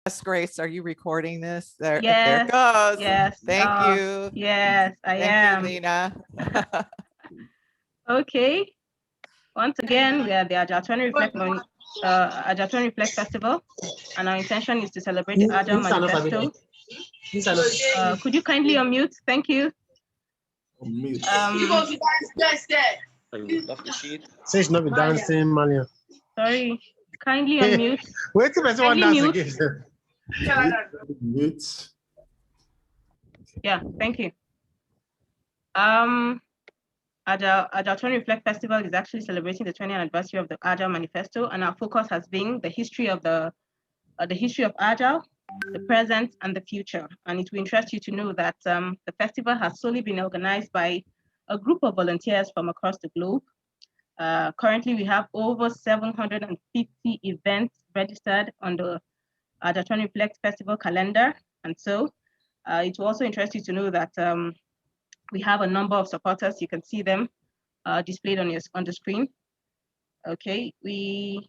Yes, Grace, are you recording this? There Yes, it goes. yes. Thank you. Yes, I Thank am. you, Lena. Okay. Once again, we are the Agile 20 Reflect Agile 20 Reflect Festival, and our intention is to celebrate the Agile Manifesto. Could you kindly unmute? Thank you. Unmute. Say it's not be dancing, Malia. Sorry, kindly unmute. Wait till someone dance again. Mute. Yeah, thank you. Agile 20 Reflect Festival is actually celebrating the 20th anniversary of the Agile Manifesto, and our focus has been the history of Agile, the present, and the future. And it will interest you to know that the festival has solely been organized by a group of volunteers from across the globe. Currently, we have over 750 events registered on the Agile 20 Reflect Festival calendar. And so it will also interest you to know that we have a number of supporters. You can see them displayed on the screen. Okay, the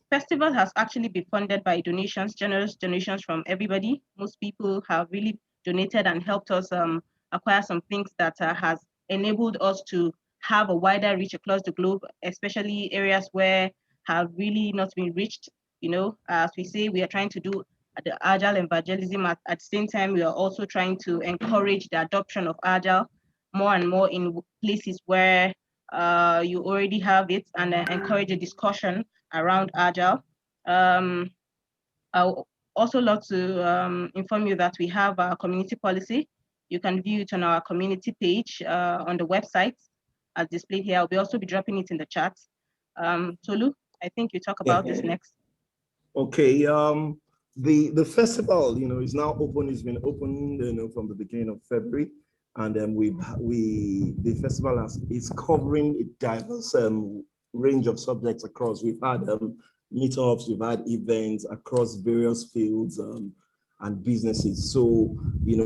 festival has actually been funded by donations, generous donations from everybody. Most people have really donated and helped us acquire some things that has enabled us to have a wider reach across the globe, especially areas where have really not been reached. You know, as we say, we are trying to do the Agile evangelism. At the same time, we are also trying to encourage the adoption of Agile more and more in places where you already have it, and encourage a discussion around Agile. I would also love to inform you that we have a community policy. You can view it on our community page on the website as displayed here. I'll also be dropping it in the chat. Tolu, I think you talk about this next. Okay. The festival, is now open. It's been open, from the beginning of February, and then the festival is covering a diverse range of subjects across. We've had meetups, we've had events across various fields and businesses. So,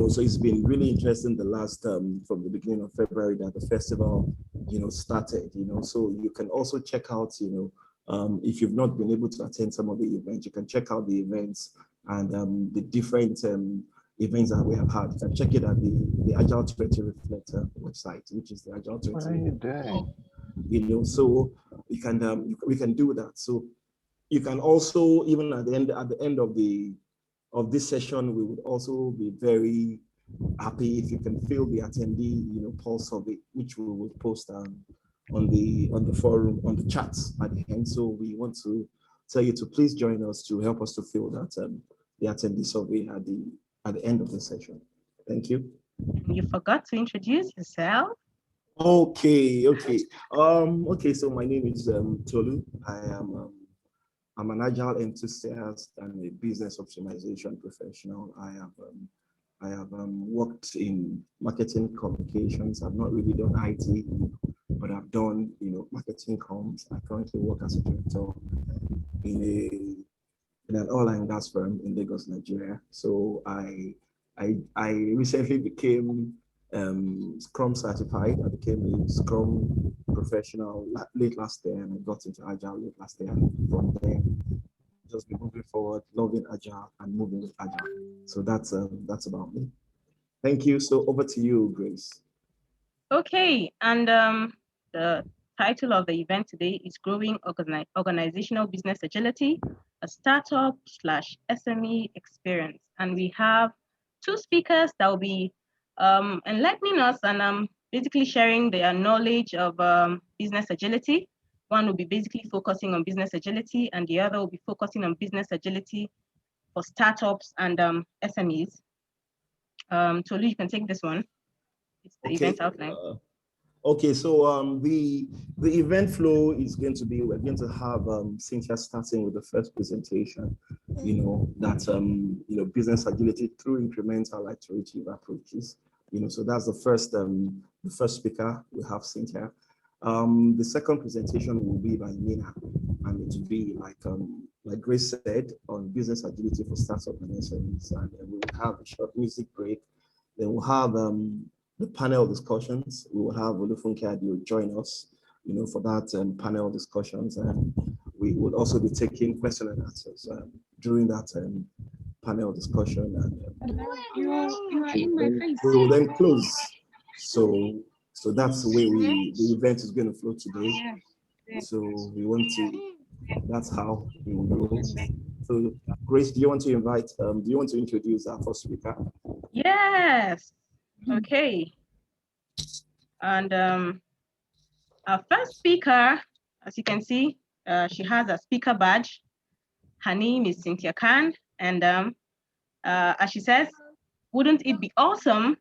so it's been really interesting the last, from the beginning of February that the festival, started, so you can also check out, if you've not been able to attend some of the events, you can check out the events and the different events that we have had. You can check it at the Agile 20 Reflect website, which is the Agile 20. So you can we can do that. So you can also, even at the end of this session, we would also be very happy if you can fill the attendee pulse survey, which we will post on the forum, on the chats at the end. So we want to tell you to please join us to help us to fill that the attendee survey at the end of the session. Thank you. You forgot to introduce yourself. Okay. So my name is Tolu. I'm an Agile enthusiast and a business optimization professional. I have worked in marketing communications. I've not really done IT, but I've done marketing comms. I currently work as a director in an oil and gas firm in Lagos, Nigeria. So I recently became Scrum certified. I became a Scrum professional late last year, and I got into Agile late last year. From there, just be moving forward, loving Agile and moving with Agile. So that's about me. Thank you. So over to you, Grace. Okay, and the title of the event today is Growing Organizational Business Agility, a Startup/SME Experience. And we have two speakers that will be enlightening us and basically sharing their knowledge of business agility. One will be basically focusing on business agility, and the other will be focusing on business agility for startups and SMEs. Tolu, you can take this one. It's the event outline. Okay, so the event flow is going to be, we're going to have Cynthia starting with the first presentation, that business agility through incremental iterative approaches. So that's the first speaker. We have Cynthia. The second presentation will be by Nina, and it will be like Grace said, on business agility for startups and SMEs. And we will have a short music break. Then we'll have the panel discussions. We will have Olufunke Adio join us, for that panel discussions, and we would also be taking question and answers during that panel discussion. And You are in my face. we will then close. So that's the way the event is going to flow today. So we want to, that's how we will go. So Grace, do you want to introduce our first speaker? Yes. Okay. And our first speaker, as you can see, she has a speaker badge. Her name is Cynthia Khan. And as she says, wouldn't it be awesome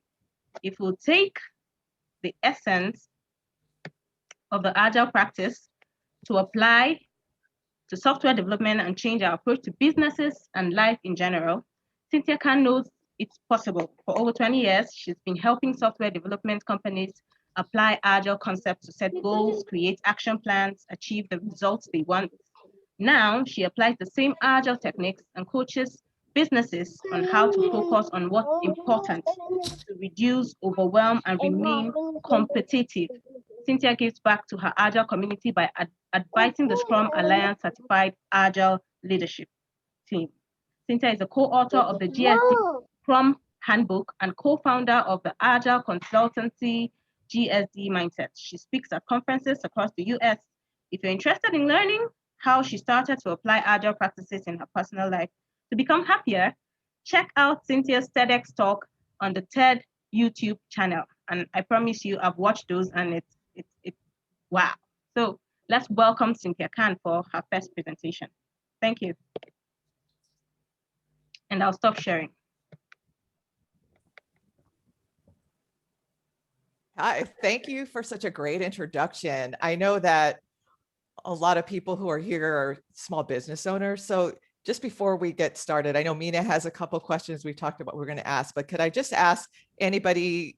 if we take the essence of the Agile practice to apply to software development and change our approach to businesses and life in general? Cynthia Khan knows it's possible. For over 20 years, she's been helping software development companies apply Agile concepts to set goals, create action plans, achieve the results they want. Now, she applies the same Agile techniques and coaches businesses on how to focus on what's important to reduce overwhelm and remain competitive. Cynthia gives back to her Agile community by advising the Scrum Alliance certified Agile leadership team. Cynthia is a co-author of the GSD Scrum Handbook and co-founder of the Agile consultancy GSD Mindset. She speaks at conferences across the US. If you're interested in learning how she started to apply Agile practices in her personal life to become happier, check out Cynthia's TEDx talk on the TED YouTube channel. And I promise you, I've watched those and it's wow. So let's welcome Cynthia Khan for her first presentation. Thank you. And I'll stop sharing. Hi, thank you for such a great introduction. I know that a lot of people who are here are small business owners. So just before we get started, I know Mina has a couple of questions we've talked about we're going to ask, but could I just ask anybody,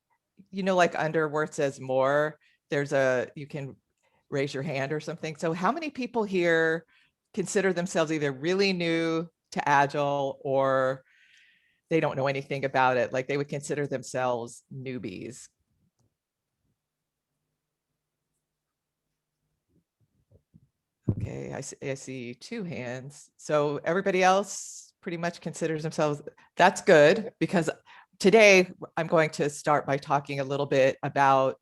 like under where it says more, you can raise your hand or something. So how many people here consider themselves either really new to Agile or they don't know anything about it? Like they would consider themselves newbies. Okay, I see two hands. So everybody else pretty much considers themselves, that's good, because today I'm going to start by talking a little bit about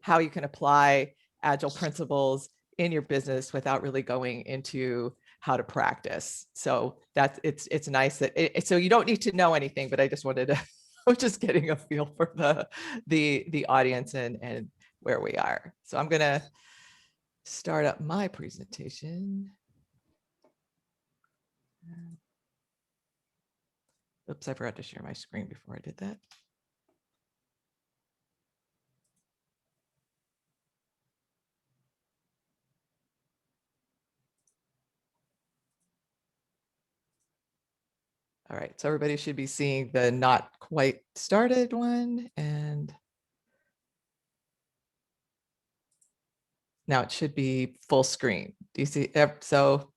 how you can apply Agile principles in your business without really going into how to practice. So it's nice that so you don't need to know anything, but I just wanted to, I'm just getting a feel for the audience and where we are. So I'm gonna start up my presentation. Oops, I forgot to share my screen before I did that. All right, so everybody should be seeing the not quite started one, and now it should be full screen. Do you see? So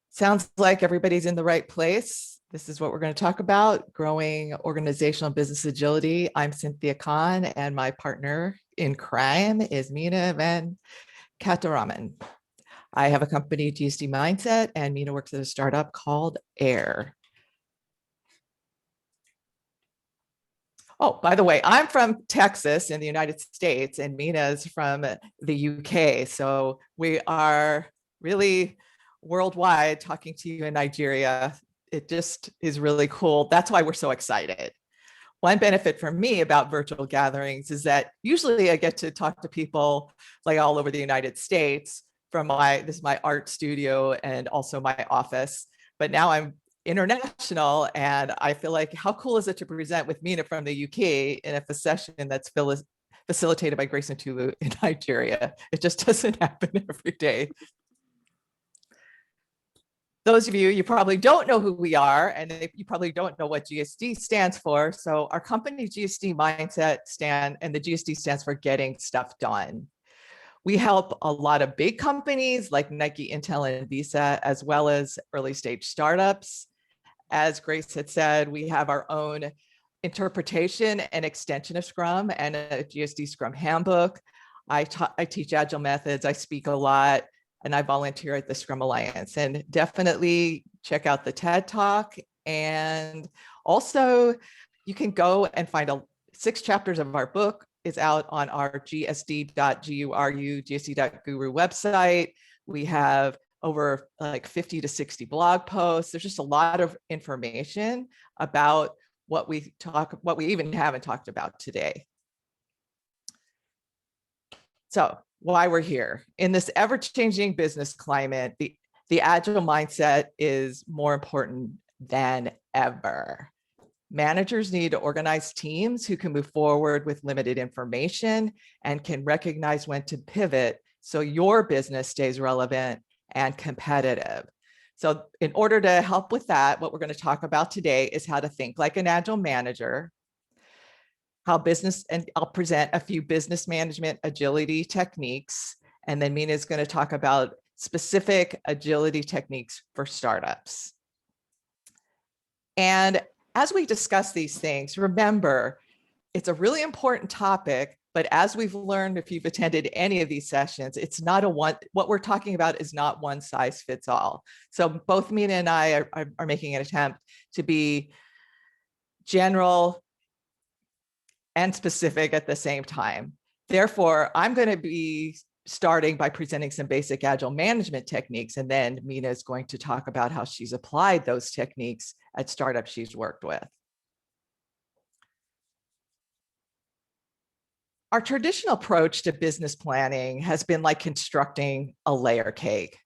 sounds like everybody's in the right place. This is what we're going to talk about, growing organizational business agility. I'm Cynthia Khan, and my partner in crime is Mina Van Kataraman. I have a company, GSD Mindset, and Mina works at a startup called Air. Oh, by the way, I'm from Texas in the United States, and Mina's from the UK. So we are really worldwide, talking to you in Nigeria. It just is really cool. That's why we're so excited. One benefit for me about virtual gatherings is that usually I get to talk to people like all over the United States from this is my art studio and also my office, but now I'm international, and I feel like how cool is it to present with Mina from the UK in a session that's facilitated by Grace and Tulu in Nigeria. It just doesn't happen every day. Those of you probably don't know who we are, and you probably don't know what GSD stands for. So our company GSD Mindset and the GSD stands for Getting Stuff Done. We help a lot of big companies like Nike, Intel, and Visa, as well as early stage startups. As Grace had said, we have our own interpretation and extension of Scrum and a GSD Scrum handbook. I teach Agile methods. I speak a lot. and I volunteer at the Scrum Alliance. And definitely check out the TED Talk. And also, you can go and find 6 chapters of our book is out on our gsd.guru website. We have over like 50 to 60 blog posts. There's just a lot of information about what we even haven't talked about today. So why we're here. In this ever-changing business climate, the agile mindset is more important than ever. Managers need to organize teams who can move forward with limited information and can recognize when to pivot so your business stays relevant and competitive. So in order to help with that, what we're going to talk about today is how to think like an agile manager, and I'll present a few business management agility techniques. And then Mina is going to talk about specific agility techniques for startups. And as we discuss these things, remember, it's a really important topic, but as we've learned, if you've attended any of these sessions, it's not what we're talking about is not one size fits all. So both Mina and I are making an attempt to be general and specific at the same time. Therefore, I'm going to be starting by presenting some basic agile management techniques, and then Mina is going to talk about how she's applied those techniques at startups she's worked with. Our traditional approach to business planning has been like constructing a layer cake.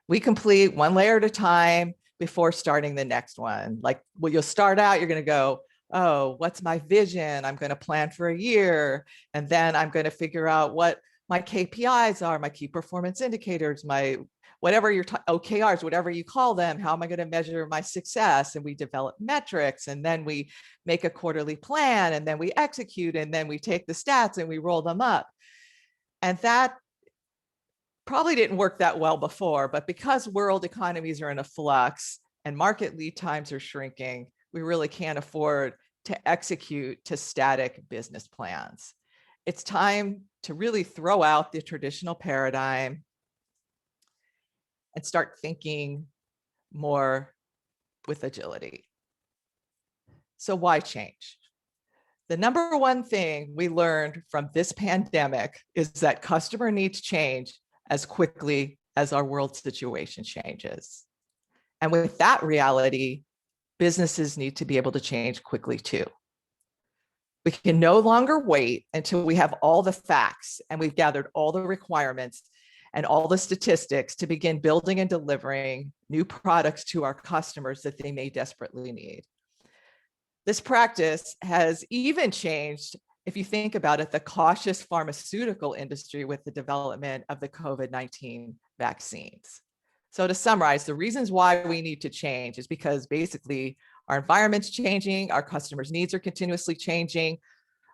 We complete one layer at a time before starting the next one. Like, well, you'll start out, you're going to go, oh, what's my vision? I'm going to plan for a year. And then I'm going to figure out what my KPIs are, my key performance indicators, my whatever your OKRs, whatever you call them, how am I going to measure my success? And we develop metrics, and then we make a quarterly plan, and then we execute, and then we take the stats and we roll them up. And that probably didn't work that well before, but because world economies are in a flux and market lead times are shrinking, we really can't afford to execute to static business plans. It's time to really throw out the traditional paradigm and start thinking more with agility. So why change? The number one thing we learned from this pandemic is that customer needs change as quickly as our world situation changes. And with that reality, businesses need to be able to change quickly too. We can no longer wait until we have all the facts and we've gathered all the requirements and all the statistics to begin building and delivering new products to our customers that they may desperately need. This practice has even changed, if you think about it, the cautious pharmaceutical industry with the development of the COVID-19 vaccines. So to summarize, the reasons why we need to change is because basically our environment's changing, our customers' needs are continuously changing.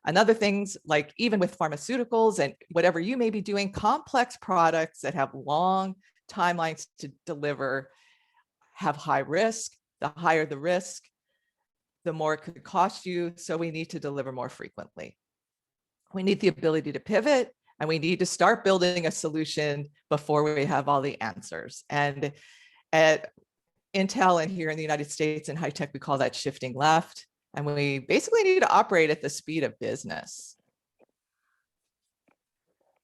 And other things, like even with pharmaceuticals and whatever you may be doing, complex products that have long timelines to deliver have high risk. The higher the risk, the more it could cost you. So we need to deliver more frequently. We need the ability to pivot, and we need to start building a solution before we have all the answers. And at Intel and here in the United States in high tech, we call that shifting left. And we basically need to operate at the speed of business.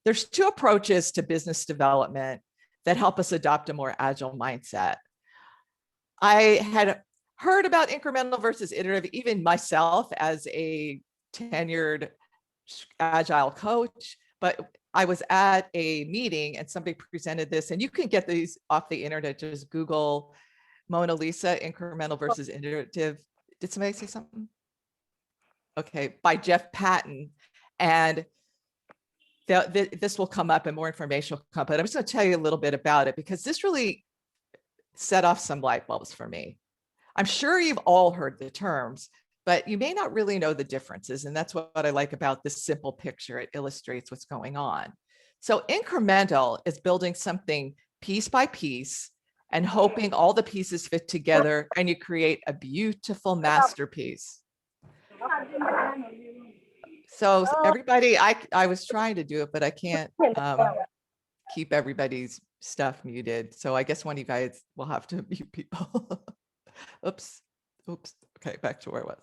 There's 2 approaches to business development that help us adopt a more agile mindset. I had heard about incremental versus iterative, even myself as a tenured agile coach, but I was at a meeting and somebody presented this, and you can get these off the internet, just Google Mona Lisa, incremental versus iterative. Did somebody say something? Okay, by Jeff Patton. And this will come up and more information will come up, but I'm just going to tell you a little bit about it because this really set off some light bulbs for me. I'm sure you've all heard the terms, but you may not really know the differences. And that's what I like about this simple picture. It illustrates what's going on. So incremental is building something piece by piece and hoping all the pieces fit together and you create a beautiful masterpiece. So everybody, I was trying to do it, but I can't keep everybody's stuff muted. So I guess one of you guys will have to mute people. Oops. Okay, back to where I was.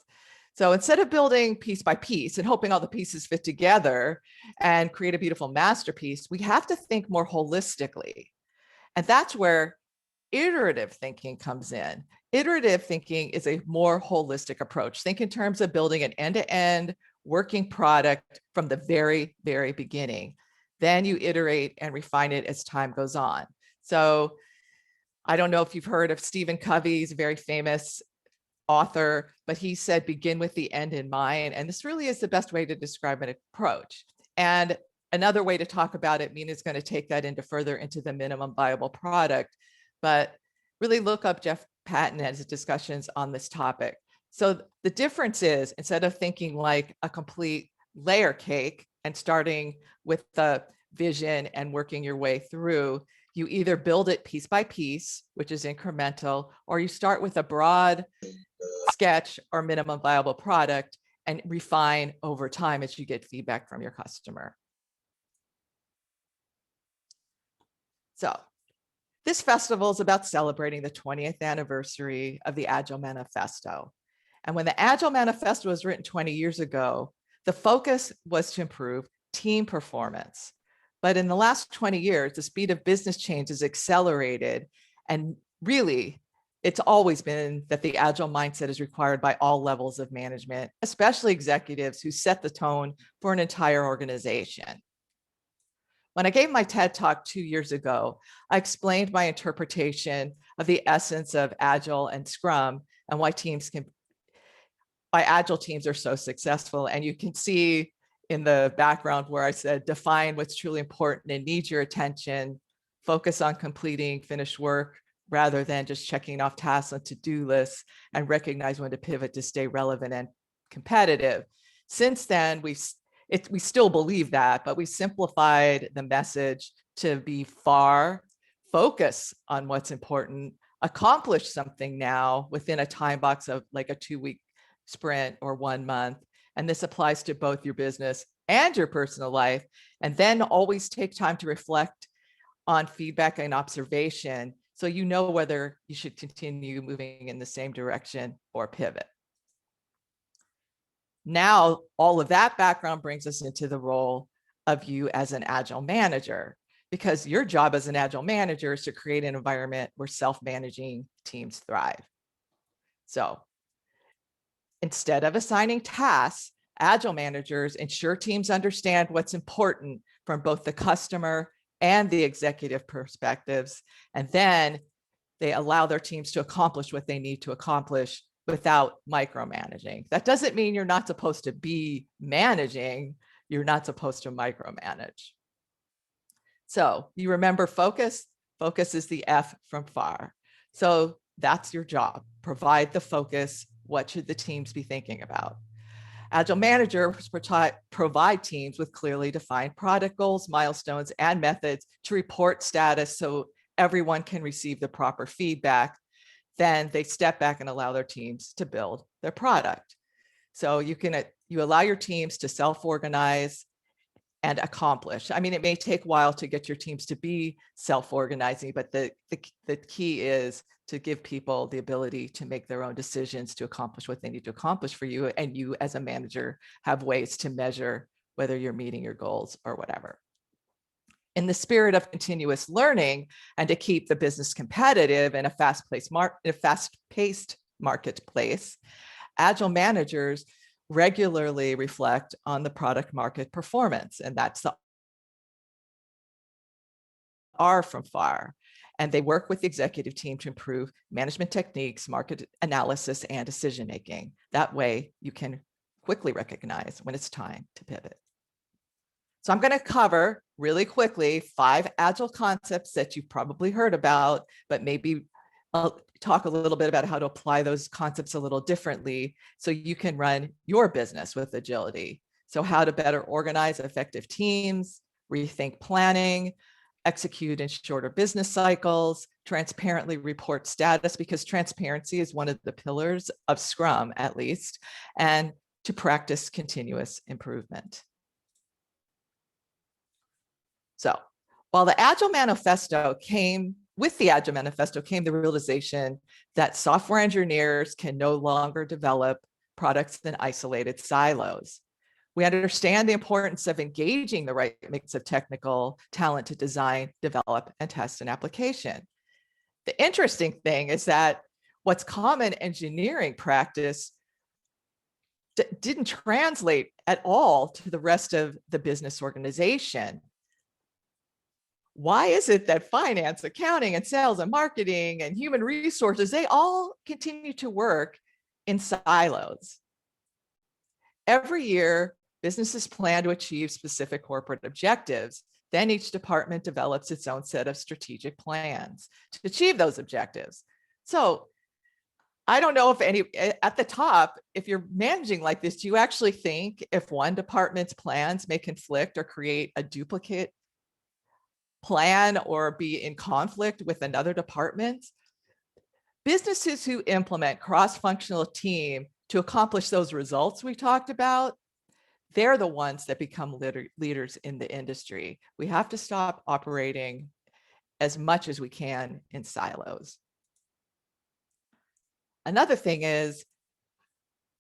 So instead of building piece by piece and hoping all the pieces fit together and create a beautiful masterpiece, we have to think more holistically. And that's where iterative thinking comes in. Iterative thinking is a more holistic approach. Think in terms of building an end-to-end working product from the very, very beginning. Then you iterate and refine it as time goes on. So I don't know if you've heard of Stephen Covey. He's a very famous author, but he said, begin with the end in mind. And this really is the best way to describe an approach. And another way to talk about it, Mina's going to take that further into the minimum viable product, but really look up Jeff Patton and his discussions on this topic. So the difference is, instead of thinking like a complete layer cake and starting with the vision and working your way through, you either build it piece by piece, which is incremental, or you start with a broad sketch or minimum viable product and refine over time as you get feedback from your customer. So this festival is about celebrating the 20th anniversary of the Agile Manifesto. And when the Agile Manifesto was written 20 years ago, the focus was to improve team performance. But in the last 20 years, the speed of business change has accelerated. And really, it's always been that the Agile mindset is required by all levels of management, especially executives who set the tone for an entire organization. When I gave my TED Talk 2 years ago, I explained my interpretation of the essence of Agile and Scrum and why Agile teams are so successful. And you can see in the background where I said, define what's truly important and needs your attention, focus on completing finished work rather than just checking off tasks on to-do lists, and recognize when to pivot to stay relevant and competitive. Since then, we still believe that, but we simplified the message to be focus on what's important, accomplish something now within a time box of like a 2-week sprint or 1 month. And this applies to both your business and your personal life. And then always take time to reflect on feedback and observation, so you know whether you should continue moving in the same direction or pivot. Now, all of that background brings us into the role of you as an Agile manager, because your job as an Agile manager is to create an environment where self-managing teams thrive. So instead of assigning tasks, Agile managers ensure teams understand what's important from both the customer and the executive perspectives, and then they allow their teams to accomplish what they need to accomplish without micromanaging. That doesn't mean you're not supposed to be managing, you're not supposed to micromanage. So you remember focus? Focus is the F from FAR. So that's your job, provide the focus. What should the teams be thinking about? Agile managers provide teams with clearly defined product goals, milestones, and methods to report status so everyone can receive the proper feedback. Then they step back and allow their teams to build their product. So you allow your teams to self-organize and accomplish. I mean, it may take a while to get your teams to be self-organizing, but the key is to give people the ability to make their own decisions to accomplish what they need to accomplish for you. And you as a manager have ways to measure whether you're meeting your goals or whatever. In the spirit of continuous learning and to keep the business competitive in a fast-paced marketplace, Agile managers regularly reflect on the product market performance, and that's the R from FAR. And they work with the executive team to improve management techniques, market analysis, and decision-making. That way you can quickly recognize when it's time to pivot. So I'm going to cover really quickly 5 Agile concepts that you've probably heard about, but maybe I'll talk a little bit about how to apply those concepts a little differently so you can run your business with agility. So how to better organize effective teams, rethink planning, execute in shorter business cycles, transparently report status, because transparency is one of the pillars of Scrum, at least, and to practice continuous improvement. So While the Agile Manifesto came, with the Agile Manifesto came the realization that software engineers can no longer develop products in isolated silos. We understand the importance of engaging the right mix of technical talent to design, develop, and test an application. The interesting thing is that what's common engineering practice didn't translate at all to the rest of the business organization. Why is it that finance, accounting, and sales and marketing and human resources, they all continue to work in silos? Every year, businesses plan to achieve specific corporate objectives. Then each department develops its own set of strategic plans to achieve those objectives. So I don't know if at the top, if you're managing like this, do you actually think if one department's plans may conflict or create a duplicate plan or be in conflict with another department? Businesses who implement cross-functional team to accomplish those results we talked about, they're the ones that become leaders in the industry. We have to stop operating as much as we can in silos. Another thing is,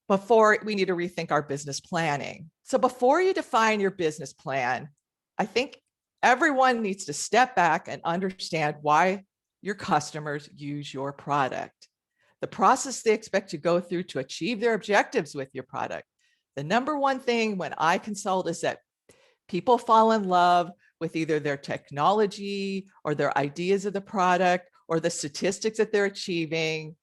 we need to rethink our business planning. So before you define your business plan, I think everyone needs to step back and understand why your customers use your product, the process they expect you to go through to achieve their objectives with your product. The number one thing when I consult is that people fall in love with either their technology or their ideas of the product or the statistics that they're achieving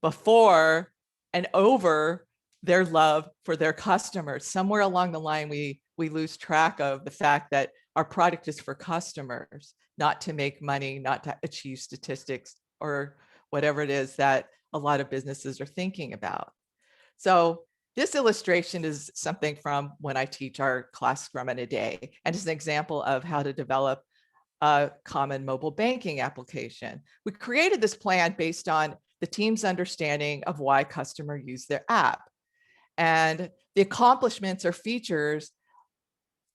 before and over their love for their customers. Somewhere along the line, we lose track of the fact that our product is for customers, not to make money, not to achieve statistics or whatever it is that a lot of businesses are thinking about. So this illustration is something from when I teach our class Scrum in a Day, and it's an example of how to develop a common mobile banking application. We created this plan based on the team's understanding of why customers use their app. And the accomplishments or features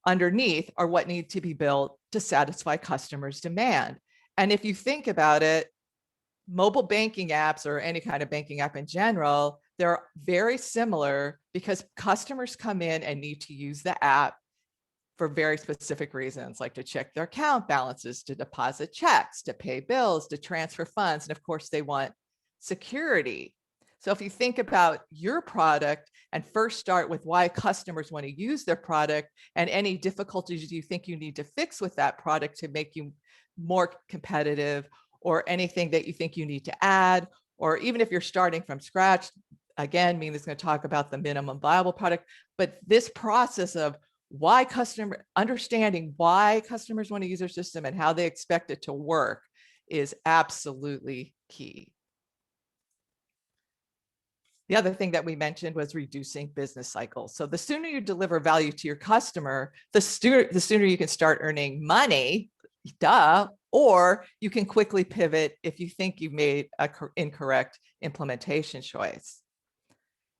underneath are what need to be built to satisfy customers' demand. And if you think about it, mobile banking apps or any kind of banking app in general, they're very similar because customers come in and need to use the app for very specific reasons, like to check their account balances, to deposit checks, to pay bills, to transfer funds. And of course, they want security. So if you think about your product and first start with why customers want to use their product and any difficulties you think you need to fix with that product to make you more competitive, or anything that you think you need to add, or even if you're starting from scratch, again, Mina is going to talk about the minimum viable product, but this process of understanding why customers want to use their system and how they expect it to work is absolutely key. The other thing that we mentioned was reducing business cycles. So the sooner you deliver value to your customer, the sooner you can start earning money, or you can quickly pivot if you think you've made an incorrect implementation choice.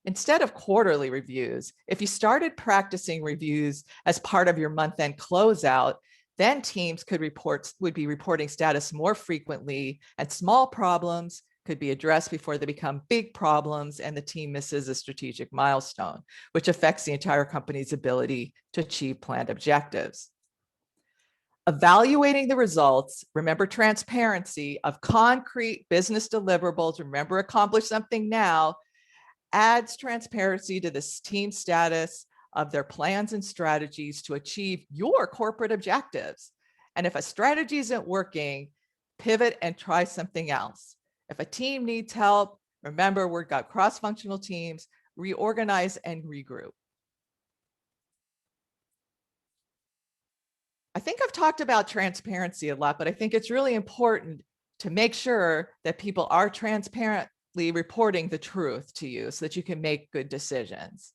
Instead of quarterly reviews, if you started practicing reviews as part of your month-end closeout, then teams would be reporting status more frequently, and small problems could be addressed before they become big problems and the team misses a strategic milestone, which affects the entire company's ability to achieve planned objectives. Evaluating the results, remember transparency of concrete business deliverables, remember accomplish something now, adds transparency to this team status of their plans and strategies to achieve your corporate objectives. And if a strategy isn't working, pivot and try something else. If a team needs help, remember we've got cross-functional teams, reorganize and regroup. I think I've talked about transparency a lot, but I think it's really important to make sure that people are transparently reporting the truth to you so that you can make good decisions.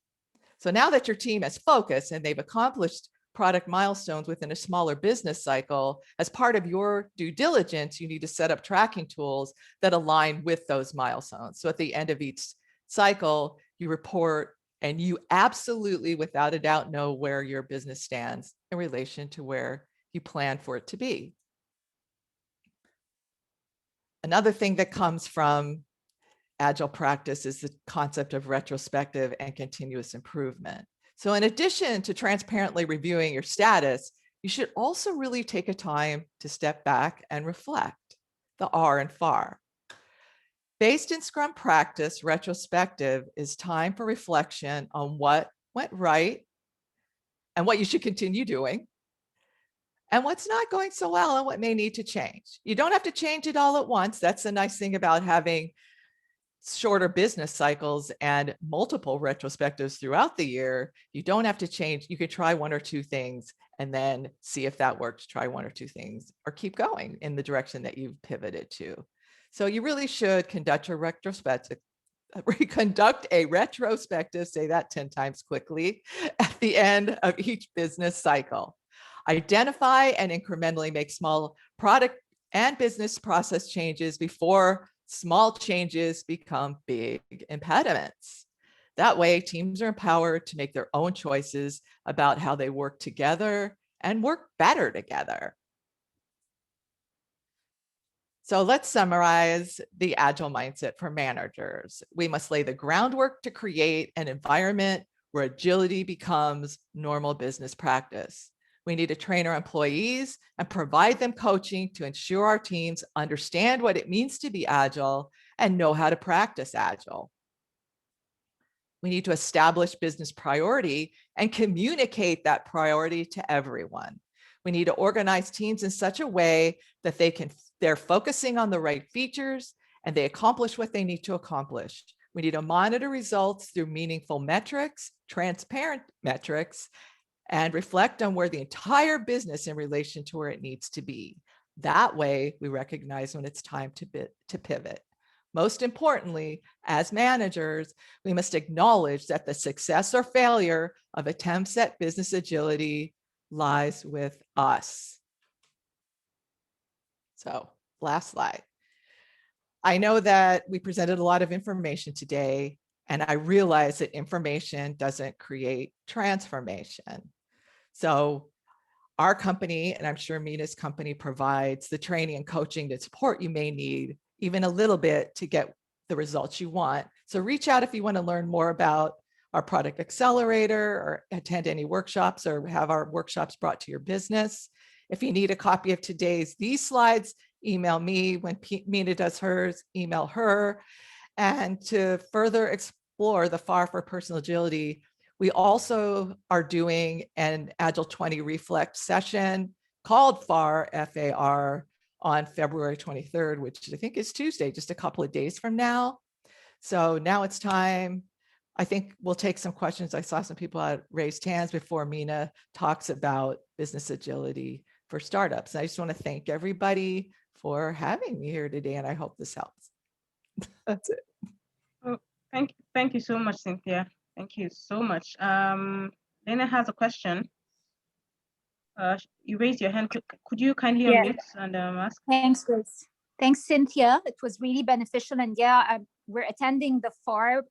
So now that your team has focused and they've accomplished product milestones within a smaller business cycle, as part of your due diligence, you need to set up tracking tools that align with those milestones. So at the end of each cycle, you report and you absolutely, without a doubt, know where your business stands in relation to where you plan for it to be. Another thing that comes from Agile practice is the concept of retrospective and continuous improvement. So in addition to transparently reviewing your status, you should also really take a time to step back and reflect, the R in FAR. Based in Scrum practice, retrospective is time for reflection on what went right and what you should continue doing, and what's not going so well and what may need to change. You don't have to change it all at once. That's the nice thing about having shorter business cycles and multiple retrospectives throughout the year. You don't have to change. You could try one or two things and then see if that works, try one or two things, or keep going in the direction that you've pivoted to. So you really should conduct a retrospective, say that 10 times quickly, at the end of each business cycle. Identify and incrementally make small product and business process changes before small changes become big impediments. That way, teams are empowered to make their own choices about how they work together and work better together. So let's summarize the Agile mindset for managers. We must lay the groundwork to create an environment where agility becomes normal business practice. We need to train our employees and provide them coaching to ensure our teams understand what it means to be Agile and know how to practice Agile. We need to establish business priority and communicate that priority to everyone. We need to organize teams in such a way that they're focusing on the right features and they accomplish what they need to accomplish. We need to monitor results through meaningful metrics, transparent metrics, and reflect on where the entire business in relation to where it needs to be. That way, we recognize when it's time to pivot. Most importantly, as managers, we must acknowledge that the success or failure of attempts at business agility lies with us. So, last slide. I know that we presented a lot of information today, and I realize that information doesn't create transformation. So our company, and I'm sure Mina's company, provides the training and coaching and support you may need, even a little bit, to get the results you want. So reach out if you want to learn more about our product accelerator or attend any workshops or have our workshops brought to your business. If you need a copy of these slides, email me. When Mina does hers, email her. And to further explore the FAR for personal agility, we also are doing an Agile 20 Reflect session called FAR, F-A-R, on February 23rd, which I think is Tuesday, just a couple of days from now. So now it's time. I think we'll take some questions. I saw some people had raised hands before Mina talks about business agility for startups. I just want to thank everybody for having me here today, and I hope this helps. That's it. Oh, thank you so much, Cynthia. Thank you so much. Lena has a question. You raised your hand. Could you kindly unmute and ask? Thanks, Grace. Thanks, Cynthia. It was really beneficial. And we're attending the FAR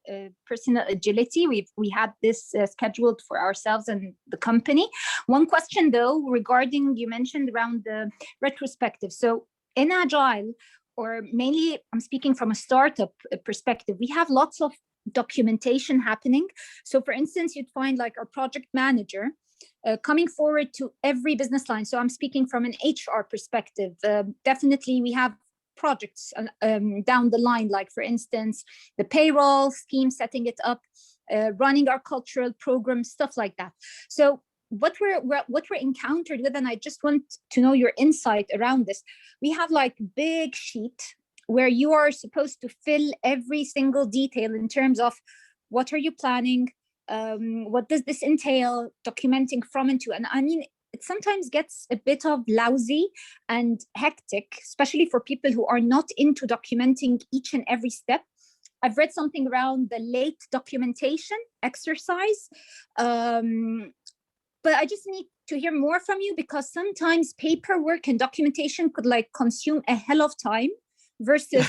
personal agility. We had this scheduled for ourselves and the company. One question though, regarding, you mentioned around the retrospective. So in Agile, or mainly I'm speaking from a startup perspective, we have lots of documentation happening. So for instance, you'd find like our project manager coming forward to every business line. So I'm speaking from an HR perspective. Definitely we have projects down the line, like for instance, the payroll scheme, setting it up, running our cultural program, stuff like that. So what we're encountered with, and I just want to know your insight around this. We have like big sheet where you are supposed to fill every single detail in terms of what are you planning, what does this entail, documenting from and to. And I mean, it sometimes gets a bit of lousy and hectic, especially for people who are not into documenting each and every step. I've read something around the late documentation exercise, but I just need to hear more from you, because sometimes paperwork and documentation could like consume a hell of time versus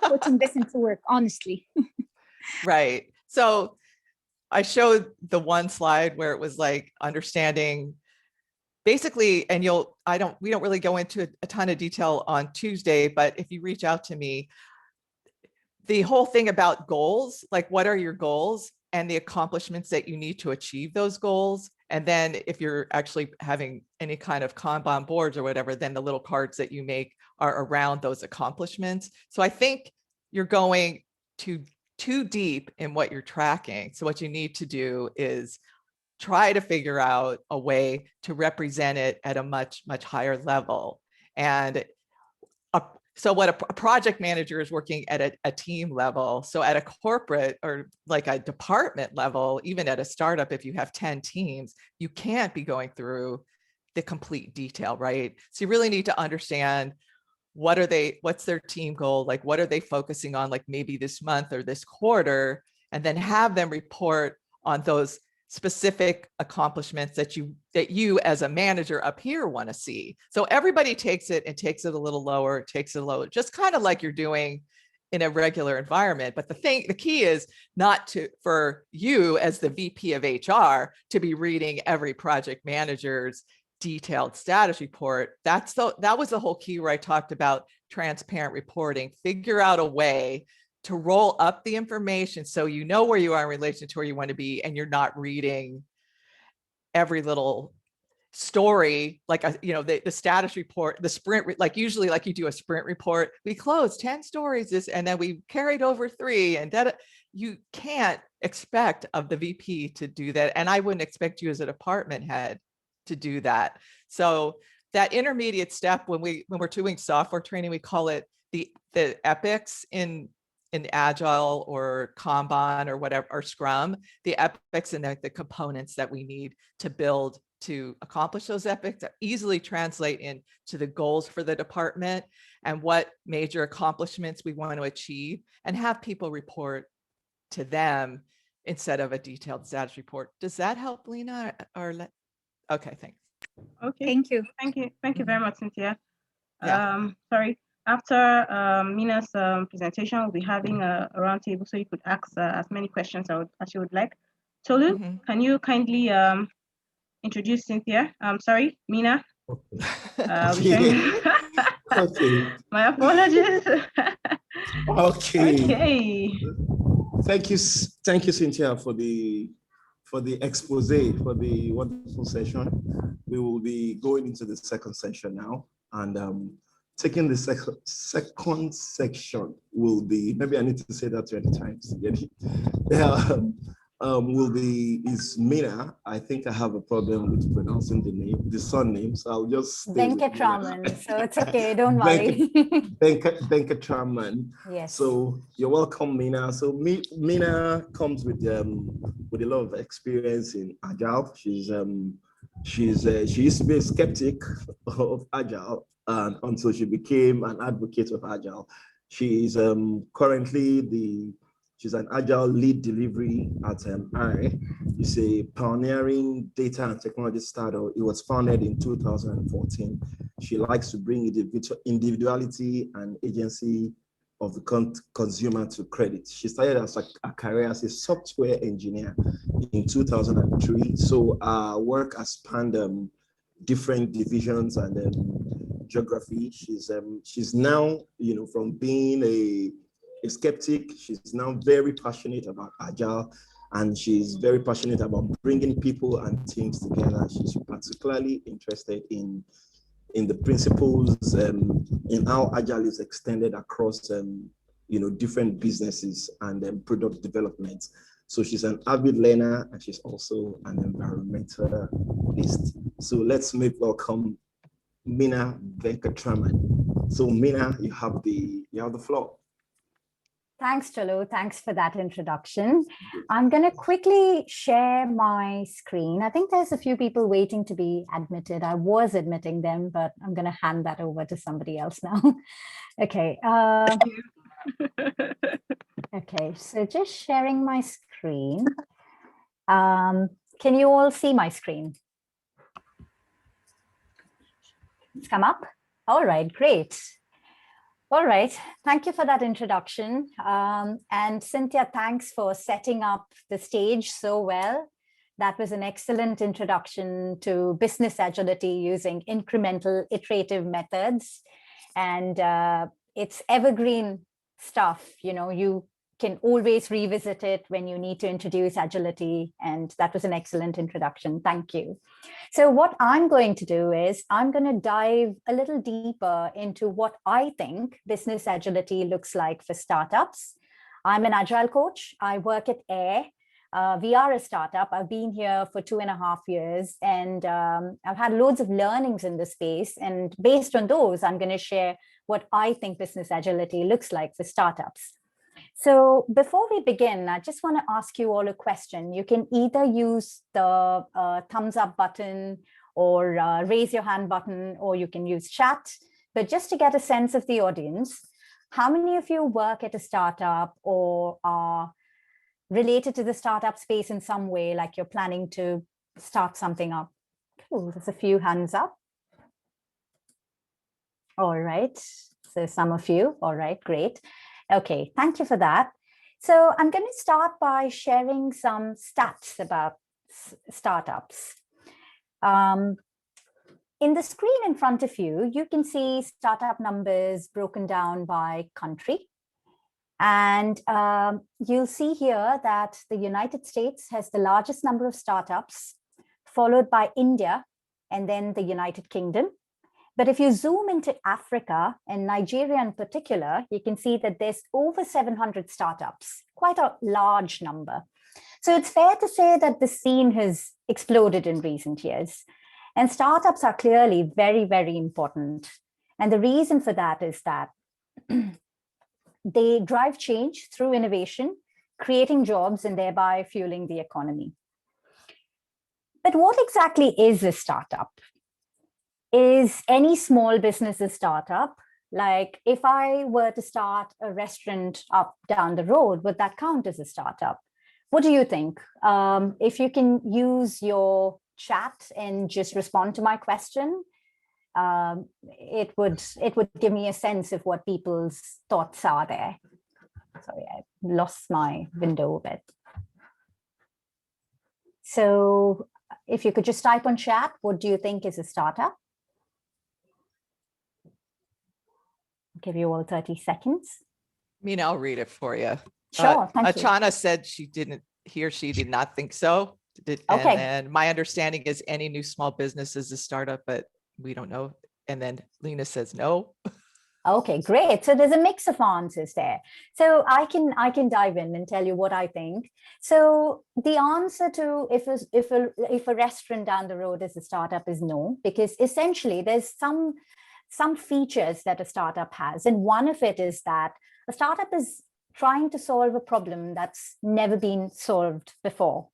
putting this into work, honestly. Right. So I showed the one slide where it was like understanding basically, and we don't really go into a ton of detail on Tuesday, but if you reach out to me, the whole thing about goals, like what are your goals and the accomplishments that you need to achieve those goals. And then if you're actually having any kind of Kanban boards or whatever, then the little cards that you make are around those accomplishments. So I think you're going too deep in what you're tracking. So what you need to do is try to figure out a way to represent it at a much, much higher level. And so what a project manager is working at a team level. So at a corporate or like a department level, even at a startup, if you have 10 teams, you can't be going through the complete detail, right? So you really need to understand what's their team goal? Like, what are they focusing on? Like maybe this month or this quarter, and then have them report on those specific accomplishments that you as a manager up here want to see. So everybody takes it a little lower, just kind of like you're doing in a regular environment. But the key is not for you as the VP of HR to be reading every project manager's detailed status report. That was the whole key where I talked about transparent reporting. Figure out a way to roll up the information so you know where you are in relation to where you want to be, and you're not reading every little story, like the status report, the sprint, like usually like you do a sprint report, we closed 10 stories and then we carried over 3, and that you can't expect of the VP to do that. And I wouldn't expect you as a department head to do that. So that intermediate step, when we're doing software training, we call it the epics in Agile or Kanban or whatever, or Scrum, the epics and the components that we need to build to accomplish those epics that easily translate into the goals for the department and what major accomplishments we want to achieve, and have people report to them instead of a detailed status report. Does that help, Lena? Okay, thanks. Okay. Thank you. Thank you very much, Cynthia. Yeah. Sorry. After Mina's presentation, we'll be having a roundtable, so you could ask as many questions as you would like. Tolu, can you kindly introduce Cynthia? Sorry, Mina. Okay. Okay. My apologies. Okay. Okay. Thank you, Cynthia, for the expose, for the wonderful session. We will be going into the second session now, and taking the second section will be, maybe I need to say that 20 times. Is Mina. I think I have a problem with pronouncing the surname, so I'll just stay Venkatraman, so it's okay, don't worry. Venkatraman. Yes. So you're welcome, Mina. So Mina comes with a lot of experience in Agile. She used to be a skeptic of Agile, and until she became an advocate of Agile. She is currently she's an Agile lead delivery at Are. It's a pioneering data and technology startup. It was founded in 2014. She likes to bring individuality and agency of the consumer to credit. She started as a career as a software engineer in 2003. So our work has spanned different divisions and geography. She's now, from being a skeptic, she's now very passionate about Agile, and she's very passionate about bringing people and teams together. She's particularly interested in the principles, in how Agile is extended across, different businesses and product development. So she's an avid learner, and she's also an environmentalist. So let's welcome Mina Venkatraman. So Mina, you have the floor. Thanks, Tolu. Thanks for that introduction. I'm going to quickly share my screen. I think there's a few people waiting to be admitted. I was admitting them, but I'm going to hand that over to somebody else now. Okay. Okay, so just sharing my screen. Can you all see my screen? It's come up? All right, great. All right, thank you for that introduction. And Cynthia, thanks for setting up the stage so well. That was an excellent introduction to business agility using incremental iterative methods. And it's evergreen stuff. You can always revisit it when you need to introduce agility. And that was an excellent introduction. Thank you. So what I'm going to do is I'm going to dive a little deeper into what I think business agility looks like for startups. I'm an Agile coach. I work at Air. We are a startup. I've been here for 2.5 years, and I've had loads of learnings in this space. And based on those, I'm going to share what I think business agility looks like for startups. So before we begin, I just want to ask you all a question. You can either use the thumbs up button or raise your hand button, or you can use chat. But just to get a sense of the audience, how many of you work at a startup or are related to the startup space in some way, like you're planning to start something up? Cool, there's a few hands up. All right, so some of you, all right, great. Okay, thank you for that. So I'm going to start by sharing some stats about startups. In the screen in front of you, you can see startup numbers broken down by country. And you'll see here that the United States has the largest number of startups, followed by India, and then the United Kingdom. But if you zoom into Africa and Nigeria in particular, you can see that there's over 700 startups, quite a large number. So it's fair to say that the scene has exploded in recent years. And startups are clearly very, very important. And the reason for that is that they drive change through innovation, creating jobs and thereby fueling the economy. But what exactly is a startup? Is any small business a startup? Like if I were to start a restaurant up down the road, would that count as a startup? What do you think? If you can use your chat and just respond to my question, it would give me a sense of what people's thoughts are there. Sorry, I lost my window a bit. So if you could just type on chat, what do you think is a startup? I'll give you all 30 seconds. Mina, I'll read it for you. Sure, thank you. Achana said she did not think so. Okay. And my understanding is any new small business is a startup, but we don't know. And then Lena says no. Okay, great. So there's a mix of answers there. So I can dive in and tell you what I think. So the answer to if a restaurant down the road is a startup is no, because essentially there's some features that a startup has. And one of it is that a startup is trying to solve a problem that's never been solved before.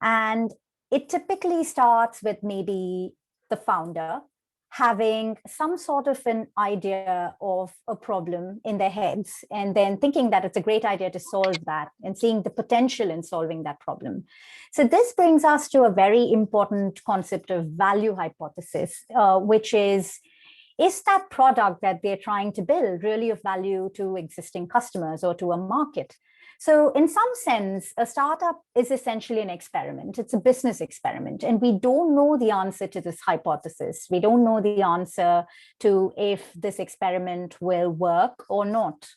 And it typically starts with maybe the founder having some sort of an idea of a problem in their heads, and then thinking that it's a great idea to solve that and seeing the potential in solving that problem. So this brings us to a very important concept of value hypothesis, which is that product that they're trying to build really of value to existing customers or to a market? So in some sense, a startup is essentially an experiment. It's a business experiment. And we don't know the answer to this hypothesis. We don't know the answer to if this experiment will work or not.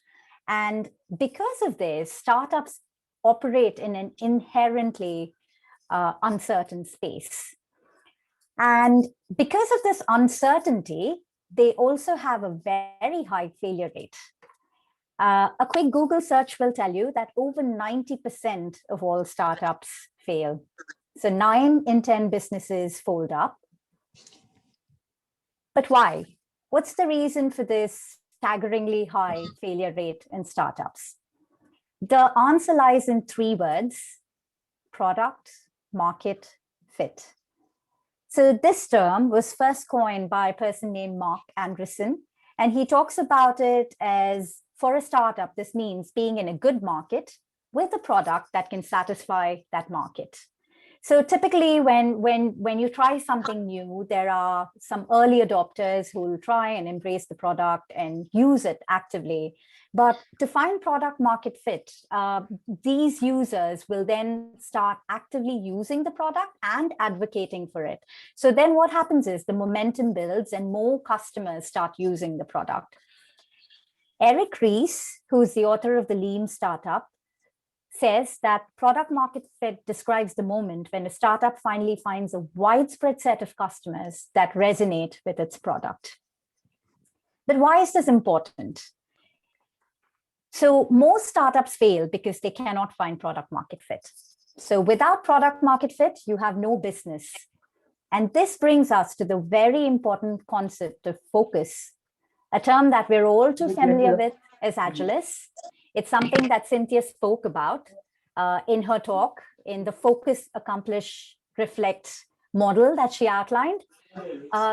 And because of this, startups operate in an inherently uncertain space. And because of this uncertainty, they also have a very high failure rate. A quick Google search will tell you that over 90% of all startups fail. So 9 in 10 businesses fold up. But why? What's the reason for this staggeringly high failure rate in startups? The answer lies in 3 words: product, market, fit. So this term was first coined by a person named Mark Andreessen, and he talks about it as, for a startup, this means being in a good market with a product that can satisfy that market. So typically when you try something new, there are some early adopters who will try and embrace the product and use it actively. But to find product market fit, these users will then start actively using the product and advocating for it. So then what happens is the momentum builds and more customers start using the product. Eric Ries, who's the author of The Lean Startup, says that product market fit describes the moment when a startup finally finds a widespread set of customers that resonate with its product. But why is this important? So most startups fail because they cannot find product market fit. So without product market fit, you have no business. And this brings us to the very important concept of focus, a term that we're all too familiar with as Agilists. It's something that Cynthia spoke about in her talk, in the focus, accomplish, reflect model that she outlined.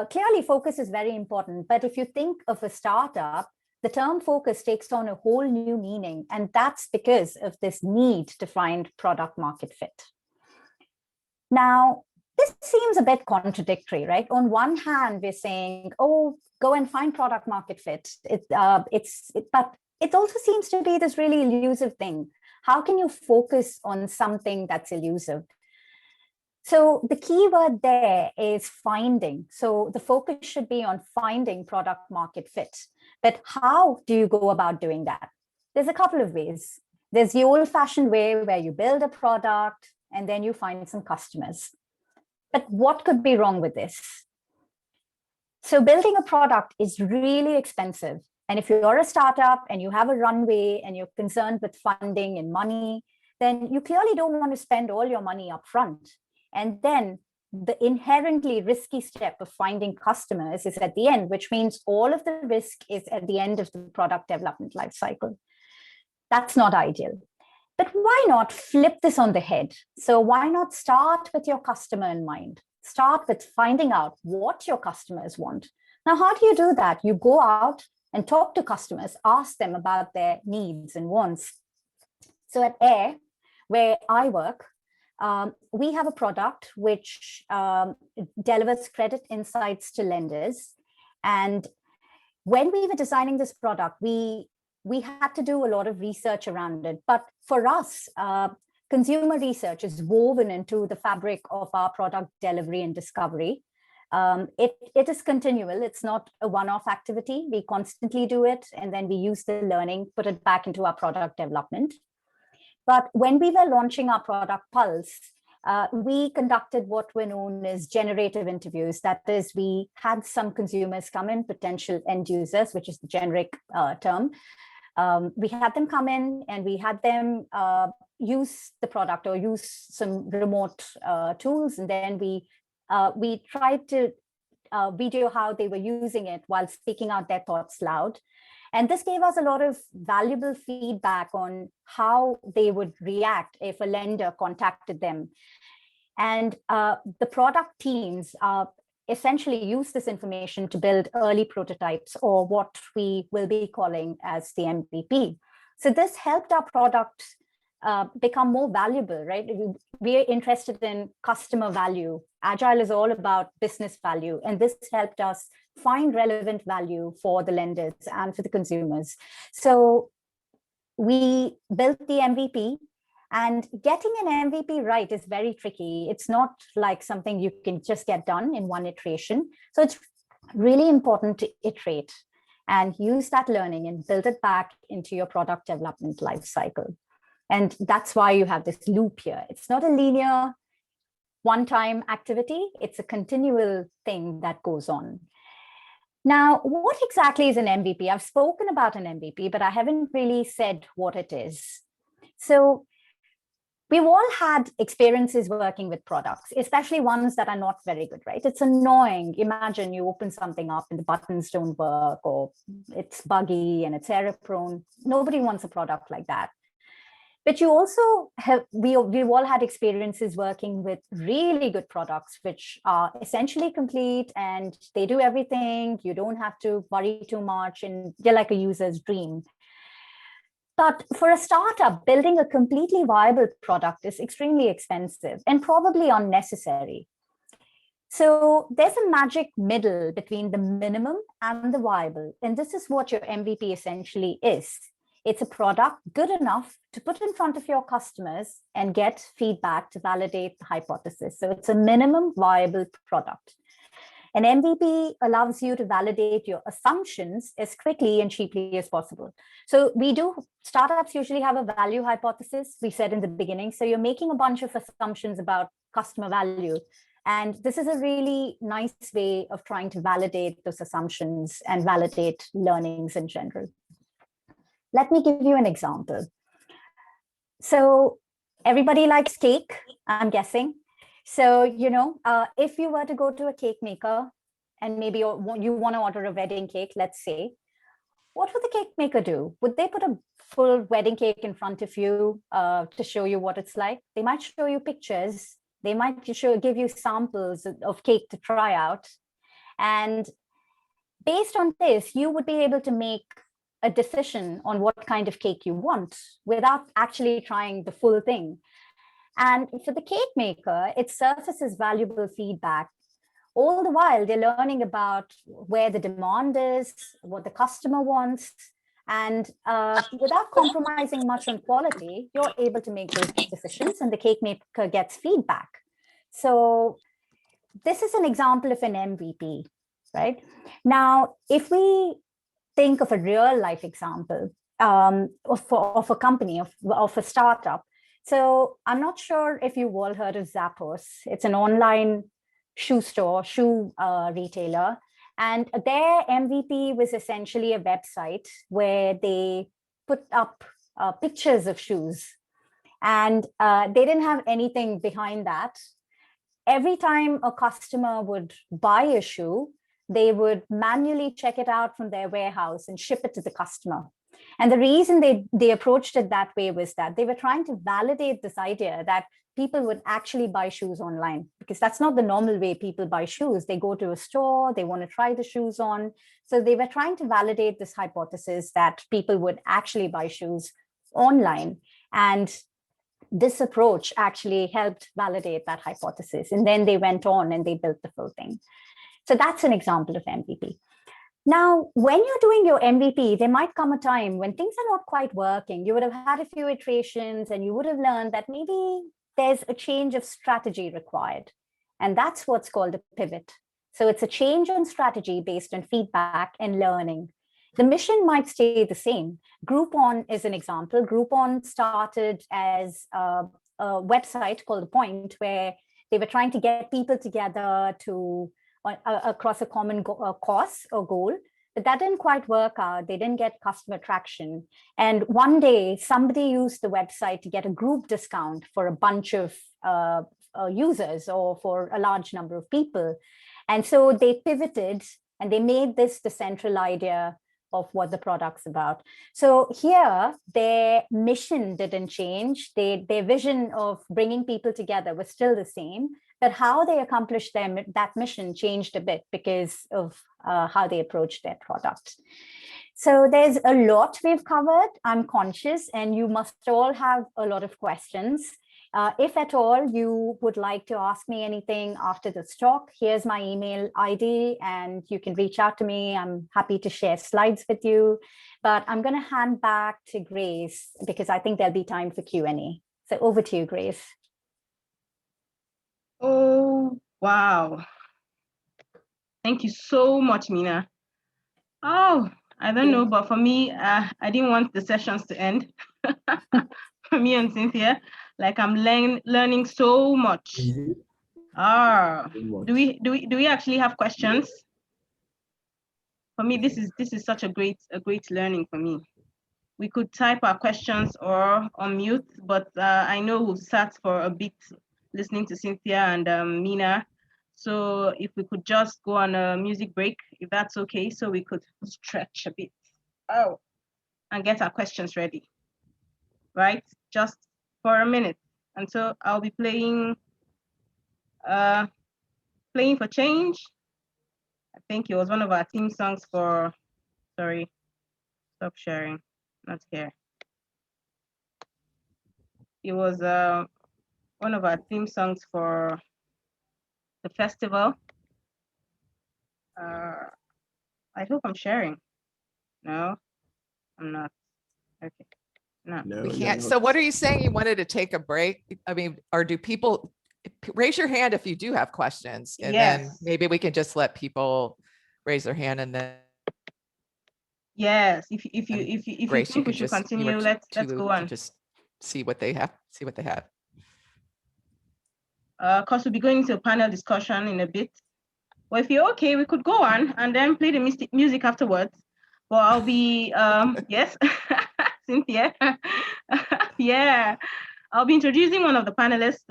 Clearly, focus is very important. But if you think of a startup, the term focus takes on a whole new meaning, and that's because of this need to find product market fit. Now, this seems a bit contradictory, right? On one hand, we're saying, oh, go and find product market fit. But it also seems to be this really elusive thing. How can you focus on something that's elusive? So the key word there is finding. So the focus should be on finding product market fit. But how do you go about doing that? There's a couple of ways. There's the old-fashioned way where you build a product and then you find some customers. But what could be wrong with this? So building a product is really expensive. And if you're a startup and you have a runway and you're concerned with funding and money, then you clearly don't want to spend all your money up front. And then the inherently risky step of finding customers is at the end, which means all of the risk is at the end of the product development lifecycle. That's not ideal. But why not flip this on the head? So why not start with your customer in mind? Start with finding out what your customers want. Now, how do you do that? You go out and talk to customers, ask them about their needs and wants. So at AIR, where I work, we have a product which delivers credit insights to lenders. And when we were designing this product, we had to do a lot of research around it. But for us, consumer research is woven into the fabric of our product delivery and discovery. It is continual. It's not a one-off activity. We constantly do it, and then we use the learning, put it back into our product development. But when we were launching our product Pulse, we conducted what were known as generative interviews. That is, we had some consumers come in, potential end users, which is the generic term. We had them come in and we had them use the product or use some remote tools. And then we tried to video how they were using it while speaking out their thoughts loud. And this gave us a lot of valuable feedback on how they would react if a lender contacted them. And the product teams essentially use this information to build early prototypes, or what we will be calling as the MVP. So this helped our product become more valuable, right? We're interested in customer value. Agile is all about business value, and this helped us find relevant value for the lenders and for the consumers. So we built the MVP, and getting an MVP right is very tricky. It's not like something you can just get done in one iteration. So it's really important to iterate and use that learning and build it back into your product development lifecycle. And that's why you have this loop here. It's not a linear one-time activity. It's a continual thing that goes on. Now, what exactly is an MVP? I've spoken about an MVP, but I haven't really said what it is. So we've all had experiences working with products, especially ones that are not very good, right? It's annoying. Imagine you open something up and the buttons don't work, or it's buggy and it's error prone. Nobody wants a product like that. But you also have, we've all had experiences working with really good products, which are essentially complete and they do everything. You don't have to worry too much, and they're like a user's dream. But for a startup, building a completely viable product is extremely expensive and probably unnecessary. So there's a magic middle between the minimum and the viable. And this is what your MVP essentially is. It's a product good enough to put in front of your customers and get feedback to validate the hypothesis. So it's a minimum viable product. An MVP allows you to validate your assumptions as quickly and cheaply as possible. So startups usually have a value hypothesis, we said in the beginning. So you're making a bunch of assumptions about customer value. And this is a really nice way of trying to validate those assumptions and validate learnings in general. Let me give you an example. So everybody likes cake, I'm guessing. So, if you were to go to a cake maker and maybe you want to order a wedding cake, let's say, what would the cake maker do? Would they put a full wedding cake in front of you to show you what it's like? They might show you pictures. They might give you samples of cake to try out. And based on this, you would be able to make a decision on what kind of cake you want without actually trying the full thing. And for the cake maker, it surfaces valuable feedback. All the while, they're learning about where the demand is, what the customer wants, and without compromising much on quality, you're able to make those decisions and the cake maker gets feedback. So this is an example of an MVP, right? Now, if we think of a real life example of a company, of a startup, so I'm not sure if you've all heard of Zappos. It's an online shoe retailer. And their MVP was essentially a website where they put up pictures of shoes. And they didn't have anything behind that. Every time a customer would buy a shoe, they would manually check it out from their warehouse and ship it to the customer. And the reason they approached it that way was that they were trying to validate this idea that people would actually buy shoes online, because that's not the normal way people buy shoes. They go to a store, they want to try the shoes on. So they were trying to validate this hypothesis that people would actually buy shoes online. And this approach actually helped validate that hypothesis. And then they went on and they built the full thing. So that's an example of MVP. Now, when you're doing your MVP, there might come a time when things are not quite working. You would have had a few iterations and you would have learned that maybe there's a change of strategy required. And that's what's called a pivot. So it's a change in strategy based on feedback and learning. The mission might stay the same. Groupon is an example. Groupon started as a website called The Point, where they were trying to get people together to across a common cause or goal, but that didn't quite work out. They didn't get customer traction. And one day somebody used the website to get a group discount for a bunch of users or for a large number of people. And so they pivoted and they made this the central idea of what the product's about. So here, their mission didn't change. Their vision of bringing people together was still the same, but how they accomplished that mission changed a bit because of how they approached their product. So there's a lot we've covered, I'm conscious, and you must all have a lot of questions. If at all you would like to ask me anything after this talk, here's my email ID and you can reach out to me. I'm happy to share slides with you, but I'm going to hand back to Grace because I think there'll be time for Q&A. So over to you, Grace. Oh, wow. Thank you so much, Mina. Oh, I don't know, but for me, I didn't want the sessions to end. For me and Cynthia, like I'm learning so much. Do we actually have questions? For me, this is such a great learning for me. We could type our questions or unmute, but I know we've sat for a bit listening to Cynthia and Mina. So if we could just go on a music break, if that's okay, so we could stretch a bit. Oh, and get our questions ready, right? Just for a minute. And so I'll be playing Playing for Change. I think it was one of our theme songs for, sorry, stop sharing, not here. It was one of our theme songs for the festival. I hope I'm sharing. No, I'm not. Okay. No. No, We you're can't. not. So what are you saying? You wanted to take a break? I mean, or do people raise your hand if you do have questions? And then Yes. maybe we can just let people raise their hand and then Yes. If you Grace, you think we could should just, you were continue, let's to go on. just see what they have, Because we'll be going into a panel discussion in a bit. Well, if you're okay, we could go on and then play the music afterwards. Well, I'll be, yes, Cynthia. Yeah, I'll be introducing one of the panelists.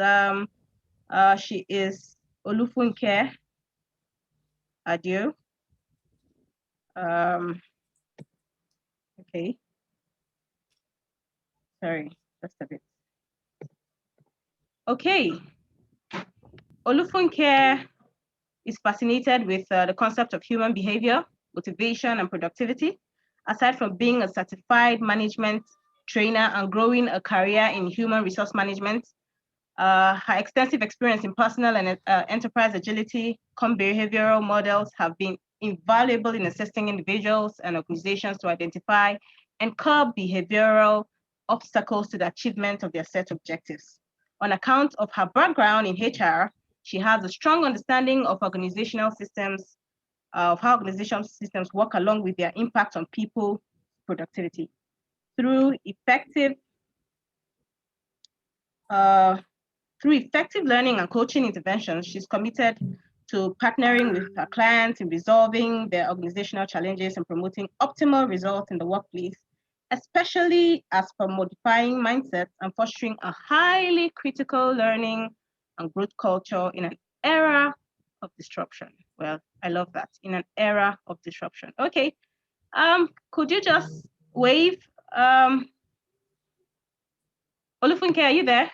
She is Olufunke Adio. Okay. Sorry, just a bit. Okay. Olufunke is fascinated with the concept of human behavior, motivation, and productivity. Aside from being a certified management trainer and growing a career in human resource management, her extensive experience in personal and enterprise agility, behavioral models have been invaluable in assisting individuals and organizations to identify and curb behavioral obstacles to the achievement of their set objectives. On account of her background in HR, she has a strong understanding of organizational systems, of how organizational systems work along with their impact on people productivity. Through effective learning and coaching interventions, she's committed to partnering with her clients in resolving their organizational challenges and promoting optimal results in the workplace, especially as for modifying mindsets and fostering a highly critical learning and growth culture in an era of disruption. Well, I love that, in an era of disruption. Okay, could you just wave? Olufunke, are you there?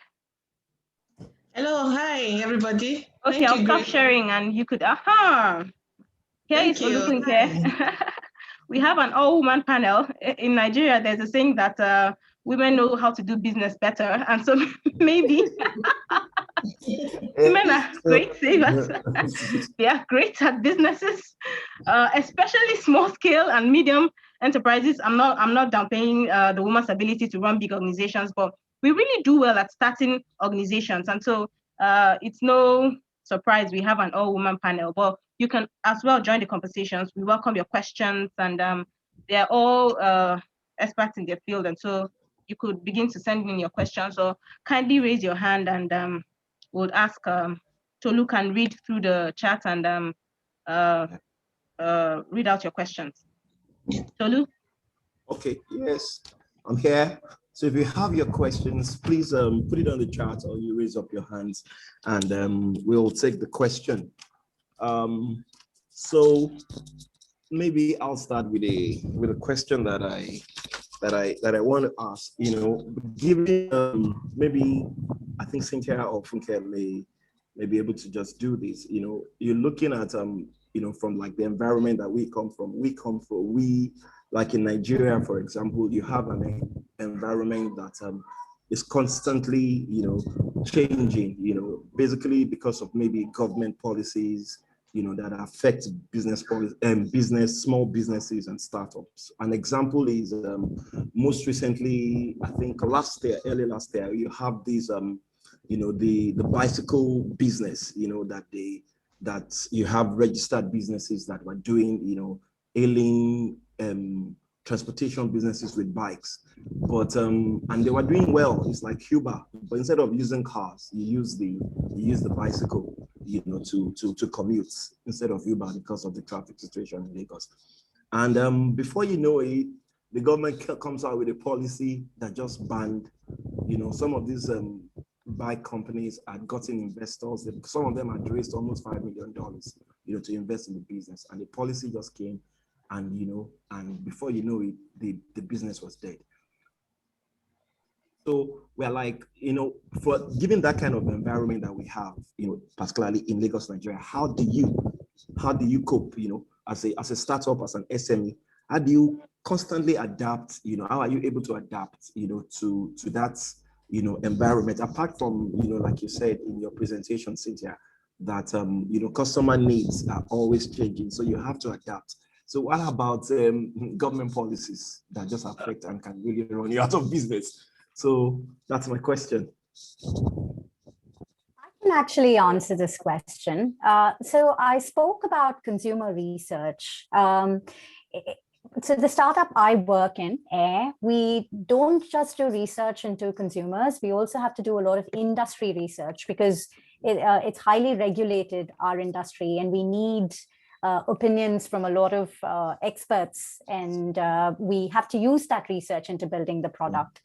Hello, hi, everybody. Okay, I'll stop sharing and you could, Here is Olufunke. We have an all-woman panel. In Nigeria, there's a saying that women know how to do business better. And so maybe women are great savers. They are great at businesses, especially small scale and medium enterprises. I'm not downplaying the woman's ability to run big organizations, but we really do well at starting organizations. And so it's no surprise we have an all-woman panel, but you can as well join the conversations. We welcome your questions, and they're all experts in their field. And so you could begin to send in your questions, or kindly raise your hand, and we'll ask Tolu can read through the chat and read out your questions. Tolu? Okay, yes, I'm here. So if you have your questions, please put it on the chat or you raise up your hands and we'll take the question. So maybe I'll start with a question that I want to ask. You know, given maybe I think Cynthia or Funke may be able to just do this. You know, you're looking at you know, from like the environment that we come from. Like in Nigeria, for example, you have an environment that is constantly, you know, changing, you know, basically because of maybe government policies, you know, that affect small businesses and startups. An example is most recently, I think early last year, you have these, you know, the bicycle business, you know, that you have registered businesses that were doing, you know, hailing transportation businesses with bikes, but and they were doing well. It's like Uber, but instead of using cars, you use the bicycle, you know, to commute instead of Uber because of the traffic situation in Lagos. And before you know it, the government comes out with a policy that just banned, you know, some of these bike companies had gotten investors. Some of them had raised almost $5 million, you know, to invest in the business, and the policy just came. And, you know, and before you know it, the business was dead. So we're like, you know, for given that kind of environment that we have, you know, particularly in Lagos, Nigeria, how do you cope, you know, as a startup, as an SME? How do you constantly adapt, you know, how are you able to adapt, you know, to that, you know, environment, apart from, you know, like you said in your presentation, Cynthia, that, you know, customer needs are always changing. So you have to adapt. So what about government policies that just affect and can really run you out of business? So that's my question. I can actually answer this question. So I spoke about consumer research. So the startup I work in, Air, we don't just do research into consumers. We also have to do a lot of industry research because it's highly regulated, our industry, and we need opinions from a lot of experts, and we have to use that research into building the product.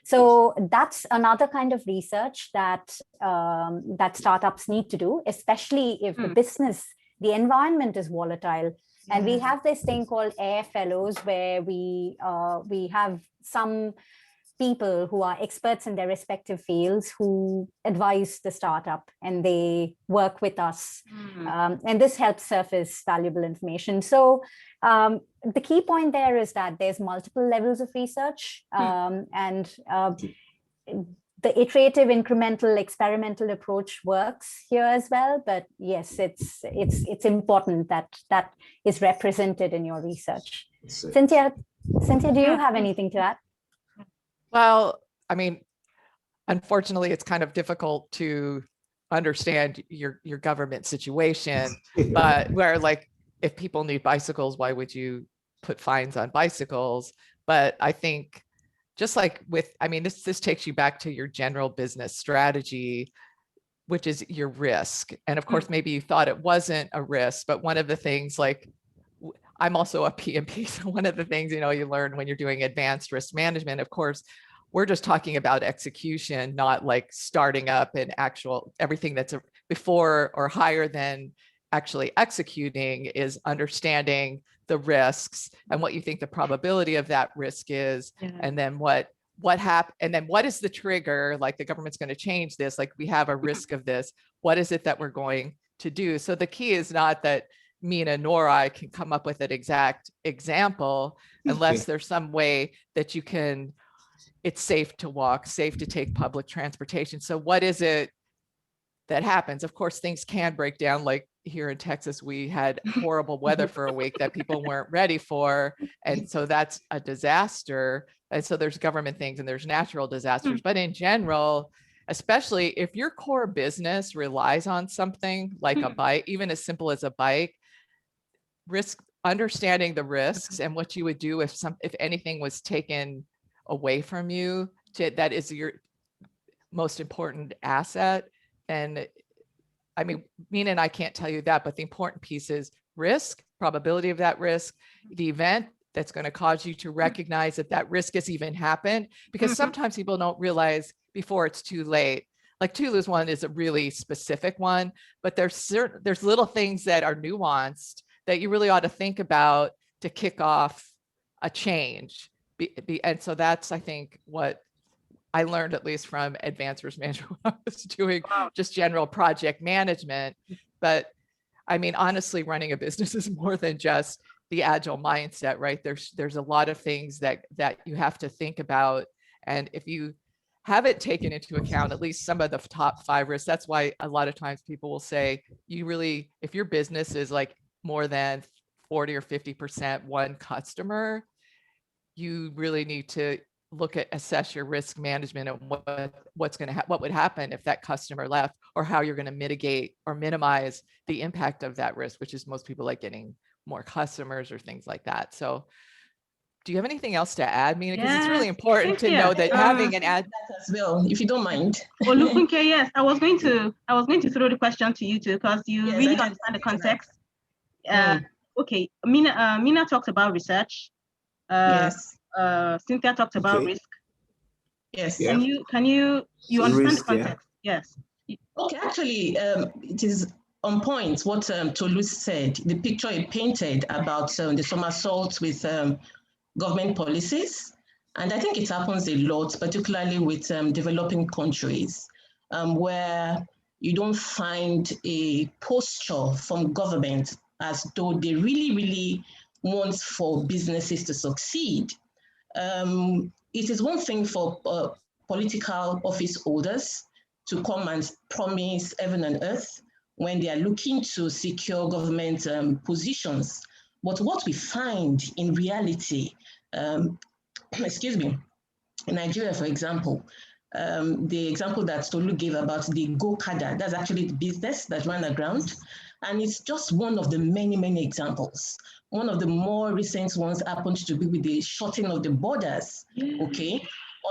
So that's another kind of research that that startups need to do, especially if the environment is volatile. And we have this thing called Air Fellows, where we have some people who are experts in their respective fields who advise the startup, and they work with us. And this helps surface valuable information. So the key point there is that there's multiple levels of research, and the iterative, incremental, experimental approach works here as well. But yes, it's important that that is represented in your research. Cynthia, do you have anything to add? Well, I mean, unfortunately, it's kind of difficult to understand your government situation, but where, like, if people need bicycles, why would you put fines on bicycles? But I think just like with, I mean, this takes you back to your general business strategy, which is your risk. And of course, maybe you thought it wasn't a risk, but one of the things, like, I'm also a PMP, so one of the things, you know, you learn when you're doing advanced risk management, of course, we're just talking about execution, not like starting up and actual everything that's before or higher than actually executing is understanding the risks and what you think the probability of that risk is, and then what happened, and then what is the trigger, like the government's going to change this, like we have a risk of this, what is it that we're going to do? So the key is not that Mina nor I can come up with an exact example unless there's some way that you can, it's safe to walk, safe to take public transportation. So what is it that happens? Of course, things can break down. Like here in Texas, we had horrible weather for a week that people weren't ready for. And so that's a disaster. And so there's government things and there's natural disasters. But in general, especially if your core business relies on something like a bike, even as simple as a bike, understanding the risks and what you would do if anything was taken away from you, that is your most important asset. And I mean, Mina and I can't tell you that, but the important piece is risk, probability of that risk, the event that's going to cause you to recognize that that risk has even happened, because sometimes people don't realize before it's too late. Like Tulu's one is a really specific one, but there's little things that are nuanced that you really ought to think about to kick off a change. And so that's, I think, what I learned, at least from advanced risk management when I was doing just general project management. But I mean, honestly, running a business is more than just the agile mindset, right? There's a lot of things that you have to think about. And if you haven't taken into account at least some of the top 5 risks, that's why a lot of times people will say, if your business is like more than 40 or 50% one customer, you really need to assess your risk management and what would happen if that customer left, or how you're going to mitigate or minimize the impact of that risk, which is most people like getting more customers or things like that. So do you have anything else to add, Mina? Because it's really important to know that having an ad as well, if you don't mind. Olufunke, yes, I was going to throw the question to you too, because you really understand the context. Okay, Mina talked about research. Yes. Cynthia talked about risk. Yes. Can you understand the context? Yes. Okay, actually, it is on point what Tolu said. The picture he painted about the somersault with government policies, and I think it happens a lot, particularly with developing countries, where you don't find a posture from government as though they really, really want for businesses to succeed. It is one thing for political office holders to come and promise heaven and earth when they are looking to secure government positions. But what we find in reality, excuse me, in Nigeria, for example, the example that Tolu gave about the go-kada, that's actually the business that ran aground. And it's just one of the many, many examples. One of the more recent ones happened to be with the shutting of the borders, okay?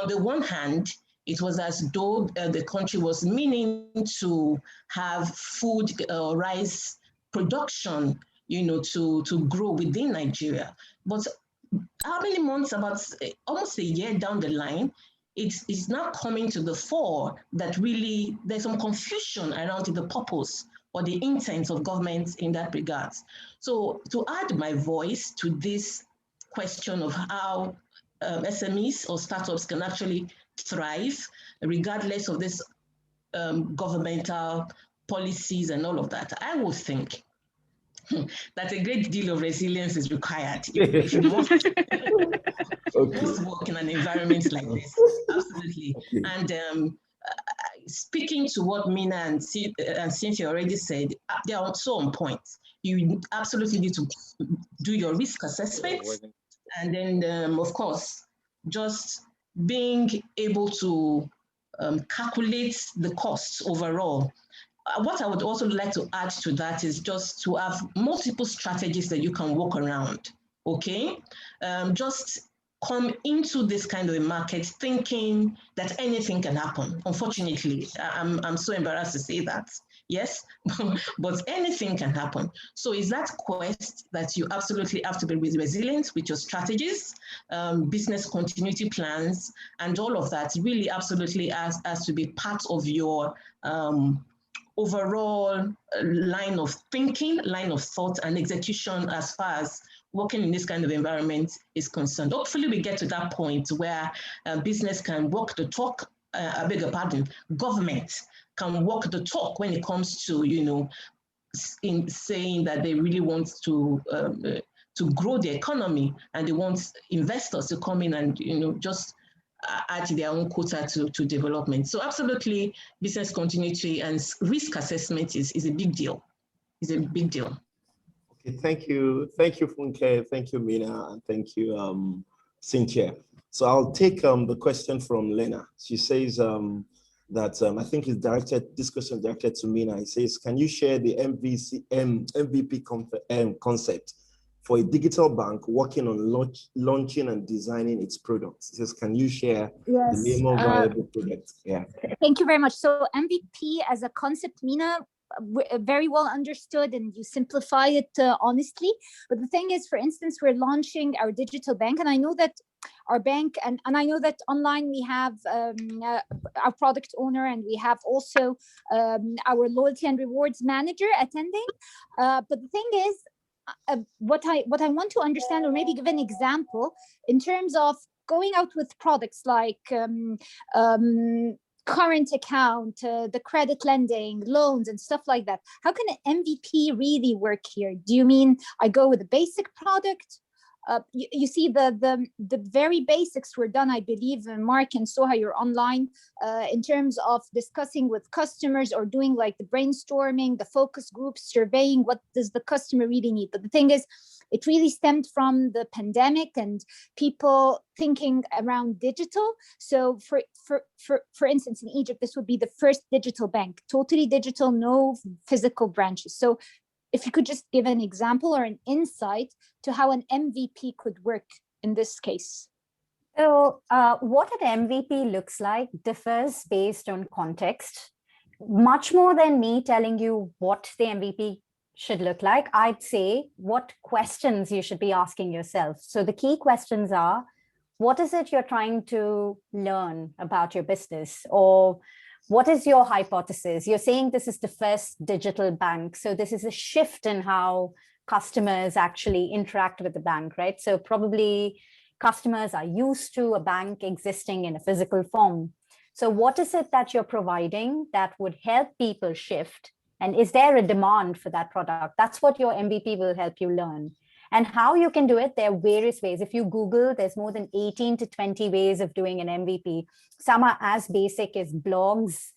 On the one hand, it was as though the country was meaning to have food rice production, to grow within Nigeria. But how many months, about almost a year down the line, it's now coming to the fore that really there's some confusion around the purpose or the intent of government in that regard. So to add my voice to this question of how SMEs or startups can actually thrive, regardless of this governmental policies and all of that, I would think that a great deal of resilience is required if you must, must work in an environment like this. Absolutely. And speaking to what Mina and Cynthia already said, they are so on point. You absolutely need to do your risk assessment, and then, of course, just being able to calculate the costs overall. What I would also like to add to that is just to have multiple strategies that you can work around, okay? Just come into this kind of a market thinking that anything can happen. Unfortunately, I'm so embarrassed to say that, yes, but anything can happen. So it's that quest that you absolutely have to be resilient with your strategies, business continuity plans, and all of that really absolutely has to be part of your overall line of thinking, line of thought and execution as far as working in this kind of environment is concerned. Hopefully we get to that point where business can walk the talk, I beg your pardon, government can walk the talk when it comes to, in saying that they really want to grow the economy and they want investors to come in and, just add their own quota to development. So absolutely, business continuity and risk assessment is a big deal. It's a big deal. Okay, thank you, Funke, thank you, Mina, and thank you, Cynthia. So I'll take the question from Lena. She says that I think it's directed. This question is directed to Mina. It says, "Can you share the MVP concept for a digital bank working on launching and designing its products?" It says, "Can you share the minimum viable product?" Yeah. Thank you very much. So MVP as a concept, Mina, very well understood, and you simplify it honestly. But the thing is, for instance, we're launching our digital bank, and I know that our bank, and I know that online we have our product owner, and we have also our loyalty and rewards manager attending. But the thing is, what I want to understand, or maybe give an example in terms of going out with products like current account, the credit lending, loans and stuff like that. How can an MVP really work here? Do you mean I go with a basic product? You see, the very basics were done, I believe, Mark and Soha, you're online, in terms of discussing with customers or doing like the brainstorming, the focus groups, surveying what does the customer really need. But the thing is, it really stemmed from the pandemic and people thinking around digital. So for instance, in Egypt, this would be the first digital bank, totally digital, no physical branches. So if you could just give an example or an insight to how an MVP could work in this case. So what an MVP looks like differs based on context. Much more than me telling you what the MVP should look like, I'd say what questions you should be asking yourself. So the key questions are, what is it you're trying to learn about your business? Or what is your hypothesis? You're saying this is the first digital bank. So this is a shift in how customers actually interact with the bank, right? So probably customers are used to a bank existing in a physical form. So what is it that you're providing that would help people shift? And is there a demand for that product? That's what your MVP will help you learn. And how you can do it, there are various ways. If you Google, there's more than 18 to 20 ways of doing an MVP. Some are as basic as blogs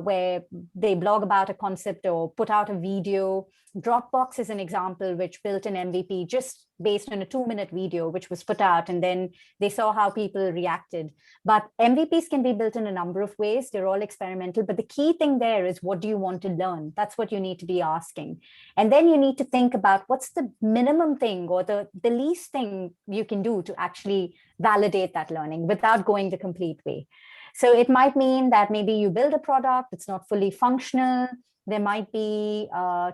where they blog about a concept or put out a video. Dropbox is an example which built an MVP just based on a 2-minute video, which was put out, and then they saw how people reacted. But MVPs can be built in a number of ways. They're all experimental, but the key thing there is, what do you want to learn? That's what you need to be asking. And then you need to think about what's the minimum thing or the least thing you can do to actually validate that learning without going the complete way. So it might mean that maybe you build a product, it's not fully functional. There might be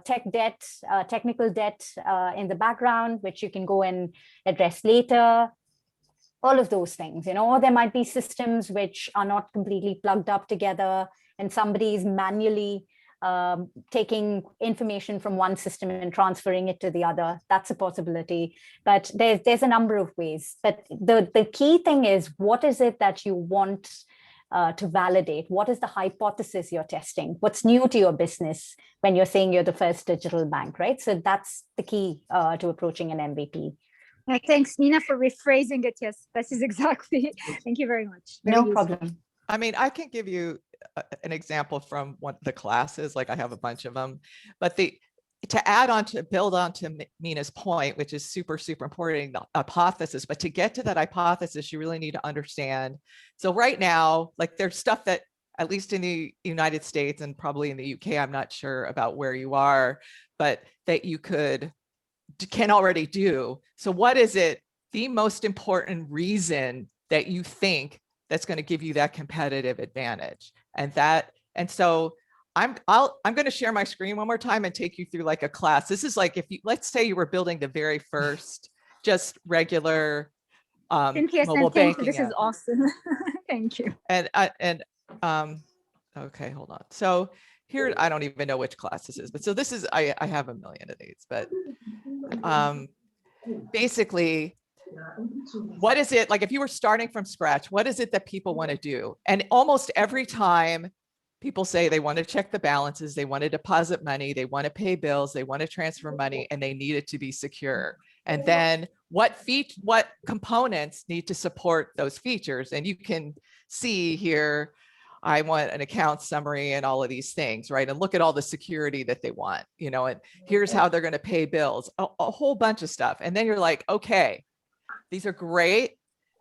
technical debt in the background, which you can go and address later. All of those things, or there might be systems which are not completely plugged up together and somebody is manually taking information from one system and transferring it to the other. That's a possibility, but there's a number of ways. But the key thing is, what is it that you want to validate? What is the hypothesis you're testing? What's new to your business when you're saying you're the first digital bank, right? So that's the key to approaching an MVP. Thanks, Nina, for rephrasing it. Yes, this is exactly. Thank you very much. Very No useful. problem. I mean, I can give you an example from one of the classes, like I have a bunch of them, but to build on to Mina's point, which is super, super important, the hypothesis, but to get to that hypothesis, you really need to understand. So right now, like there's stuff that, at least in the United States and probably in the UK, I'm not sure about where you are, but that you can already do. So what is it, the most important reason that you think that's going to give you that competitive advantage? And so I'm going to share my screen one more time and take you through like a class. This is like, let's say you were building the very first just regular mobile banking. This is awesome. Thank you. Okay, hold on. So here, I don't even know which class this is, but so this is, I have a million of these, but basically, what is it, like if you were starting from scratch, what is it that people want to do? And almost every time people say they want to check the balances, they want to deposit money, they want to pay bills, they want to transfer money, and they need it to be secure. And then what components need to support those features? And you can see here, I want an account summary and all of these things, right? And look at all the security that they want, and here's how they're going to pay bills, a whole bunch of stuff. And then you're like, okay, these are great.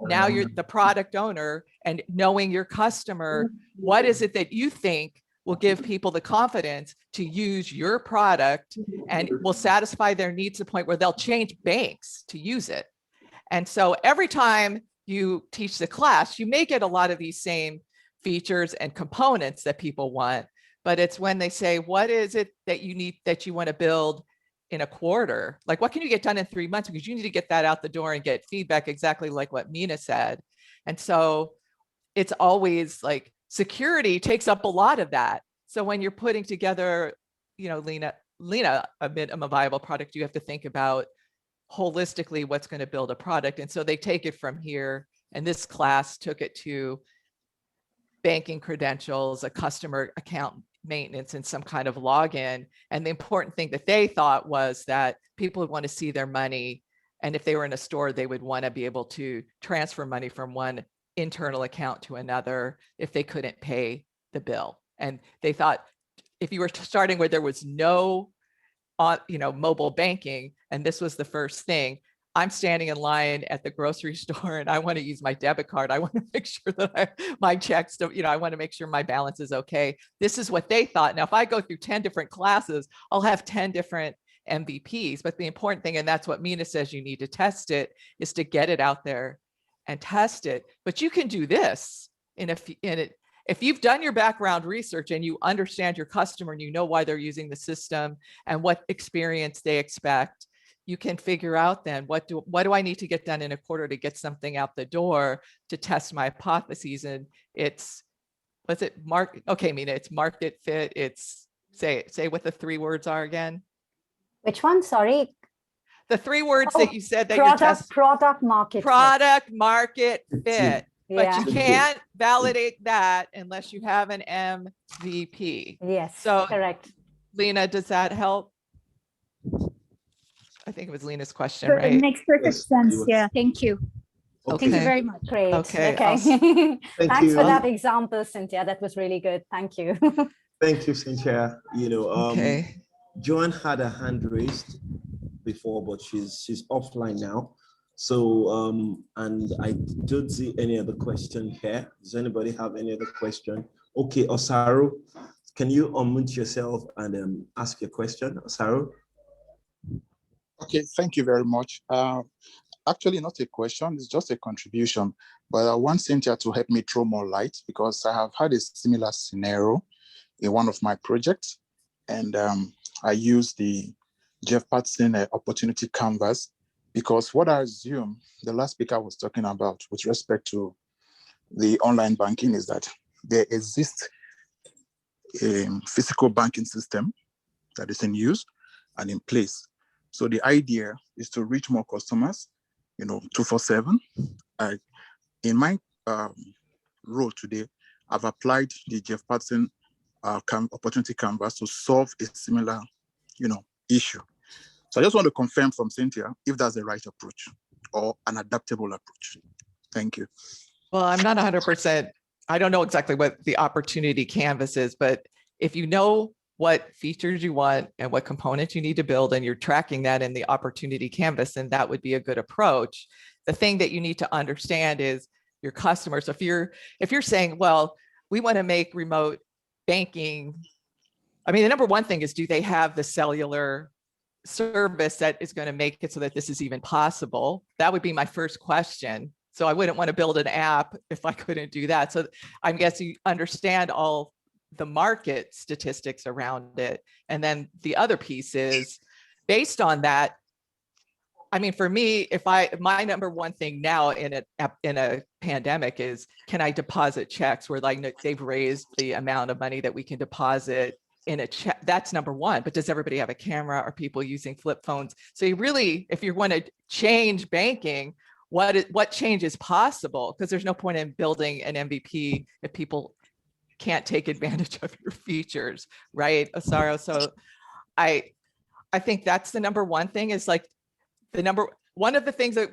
Now you're the product owner and knowing your customer, what is it that you think will give people the confidence to use your product and will satisfy their needs to the point where they'll change banks to use it? And so every time you teach the class, you may get a lot of these same features and components that people want, but it's when they say, what is it that you need, that you want to build in a quarter? Like, what can you get done in 3 months? Because you need to get that out the door and get feedback, exactly like what Mina said. And so it's always like security takes up a lot of that. So when you're putting together, Lena, a minimum viable product, you have to think about holistically what's going to build a product. And so they take it from here. And this class took it to banking credentials, a customer account maintenance, and some kind of login. And the important thing that they thought was that people would want to see their money. And if they were in a store, they would want to be able to transfer money from one internal account to another if they couldn't pay the bill. And they thought if you were starting where there was no mobile banking, and this was the first thing, I'm standing in line at the grocery store and I want to use my debit card. I want to make sure that my checks, I want to make sure my balance is okay. This is what they thought. Now, if I go through 10 different classes, I'll have 10 different MVPs. But the important thing, and that's what Mina says you need to test it, is to get it out there and test it. But you can do this if you've done your background research and you understand your customer and you know why they're using the system and what experience they expect. You can figure out then what do I need to get done in a quarter to get something out the door to test my hypotheses. And it's, okay, Mina, it's market fit. It's say what the 3 words are again. Which one? Sorry. The 3 words that you said that product market fit. Yeah. But you can't validate that unless you have an MVP. Yes, so correct. Lena, does that help? I think it was Lena's question, right? It makes perfect sense. Yeah, thank you. Thank you very much. Great. Okay. Thanks you. for that example, Cynthia. That was really good. Thank you. Thank you, Cynthia. Okay. Joanne had a hand raised before, but she's offline now. So, and I don't see any other question here. Does anybody have any other question? Okay, Osaru, can you unmute yourself and ask your question, Osaru? Okay, thank you very much. Actually, not a question, it's just a contribution, but I want Cynthia to help me throw more light because I have had a similar scenario in one of my projects, and I used the Jeff Patterson opportunity canvas because what I assume the last speaker was talking about with respect to the online banking is that there exists a physical banking system that is in use and in place. So the idea is to reach more customers, 24/7. In my role today, I've applied the Jeff Patterson opportunity canvas to solve a similar, issue. So I just want to confirm from Cynthia if that's the right approach or an adaptable approach. Thank you. Well, I'm not 100%. I don't know exactly what the opportunity canvas is, but if you know what features you want and what components you need to build, and you're tracking that in the opportunity canvas, then that would be a good approach. The thing that you need to understand is your customers. So if you're saying, well, we want to make remote banking, I mean, the number one thing is, do they have the cellular service that is going to make it so that this is even possible? That would be my first question. So I wouldn't want to build an app if I couldn't do that. So I guess you understand all the market statistics around it. And then the other piece is based on that. I mean, for me, my number one thing now in a pandemic is, can I deposit checks where they've raised the amount of money that we can deposit in a check? That's number one. But does everybody have a camera? Are people using flip phones? So you really, if you want to change banking, what change is possible? Because there's no point in building an MVP if people can't take advantage of your features, right, Osaru? So I think that's the number one thing, is like one of the things that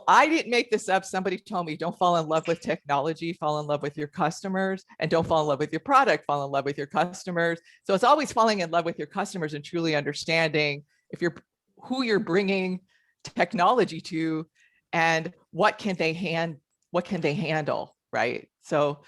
I didn't make this up, somebody told me, don't fall in love with technology, fall in love with your customers, and don't fall in love with your product, fall in love with your customers. So it's always falling in love with your customers and truly understanding who you're bringing technology to and what can they handle, right? So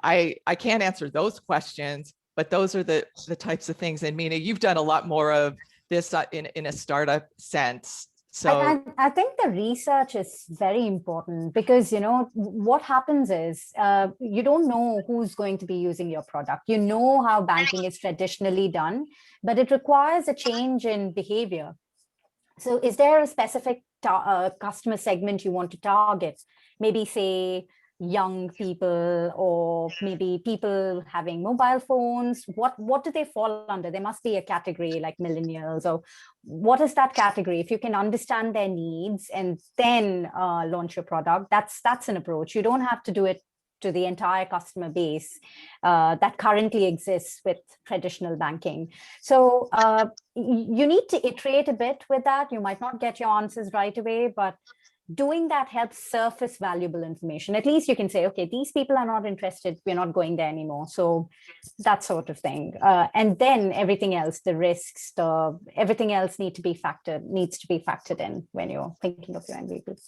I can't answer those questions, but those are the types of things. And Mina, you've done a lot more of this in a startup sense. So I think the research is very important because, what happens is you don't know who's going to be using your product. You know how banking is traditionally done, but it requires a change in behavior. So is there a specific customer segment you want to target? Maybe say young people, or maybe people having mobile phones. What do they fall under? There must be a category like millennials, or what is that category? If you can understand their needs and then launch your product, that's an approach. You don't have to do it to the entire customer base that currently exists with traditional banking. So you need to iterate a bit with that. You might not get your answers right away, but doing that helps surface valuable information. At least you can say, okay, these people are not interested, we're not going there anymore. So that sort of thing. And then everything else, the risks, everything else needs to be factored in when you're thinking of your MVP.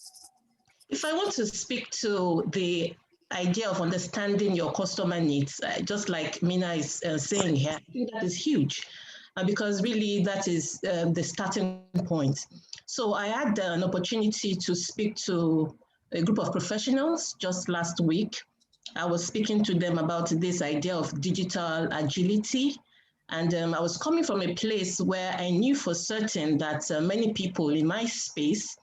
If I want to speak to the idea of understanding your customer needs, just like Mina is saying here, that is huge, because really that is the starting point. So I had an opportunity to speak to a group of professionals just last week. I was speaking to them about this idea of digital agility. And I was coming from a place where I knew for certain that many people in my space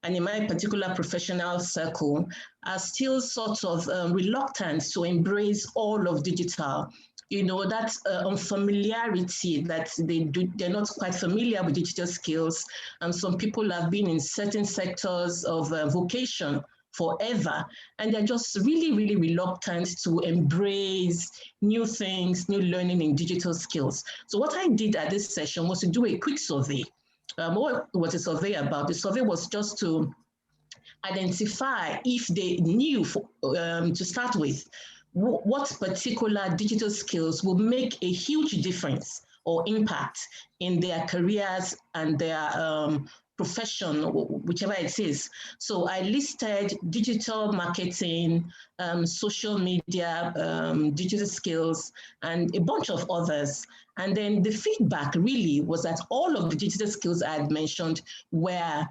and in my particular professional circle are still sort of reluctant to embrace all of digital. That unfamiliarity that they're not quite familiar with digital skills. And some people have been in certain sectors of vocation forever, and they're just really, really reluctant to embrace new things, new learning in digital skills. So what I did at this session was to do a quick survey. What was the survey about? The survey was just to identify if they knew to start with what particular digital skills will make a huge difference or impact in their careers and their profession, whichever it is. So I listed digital marketing, social media, digital skills, and a bunch of others. And then the feedback really was that all of the digital skills I had mentioned were,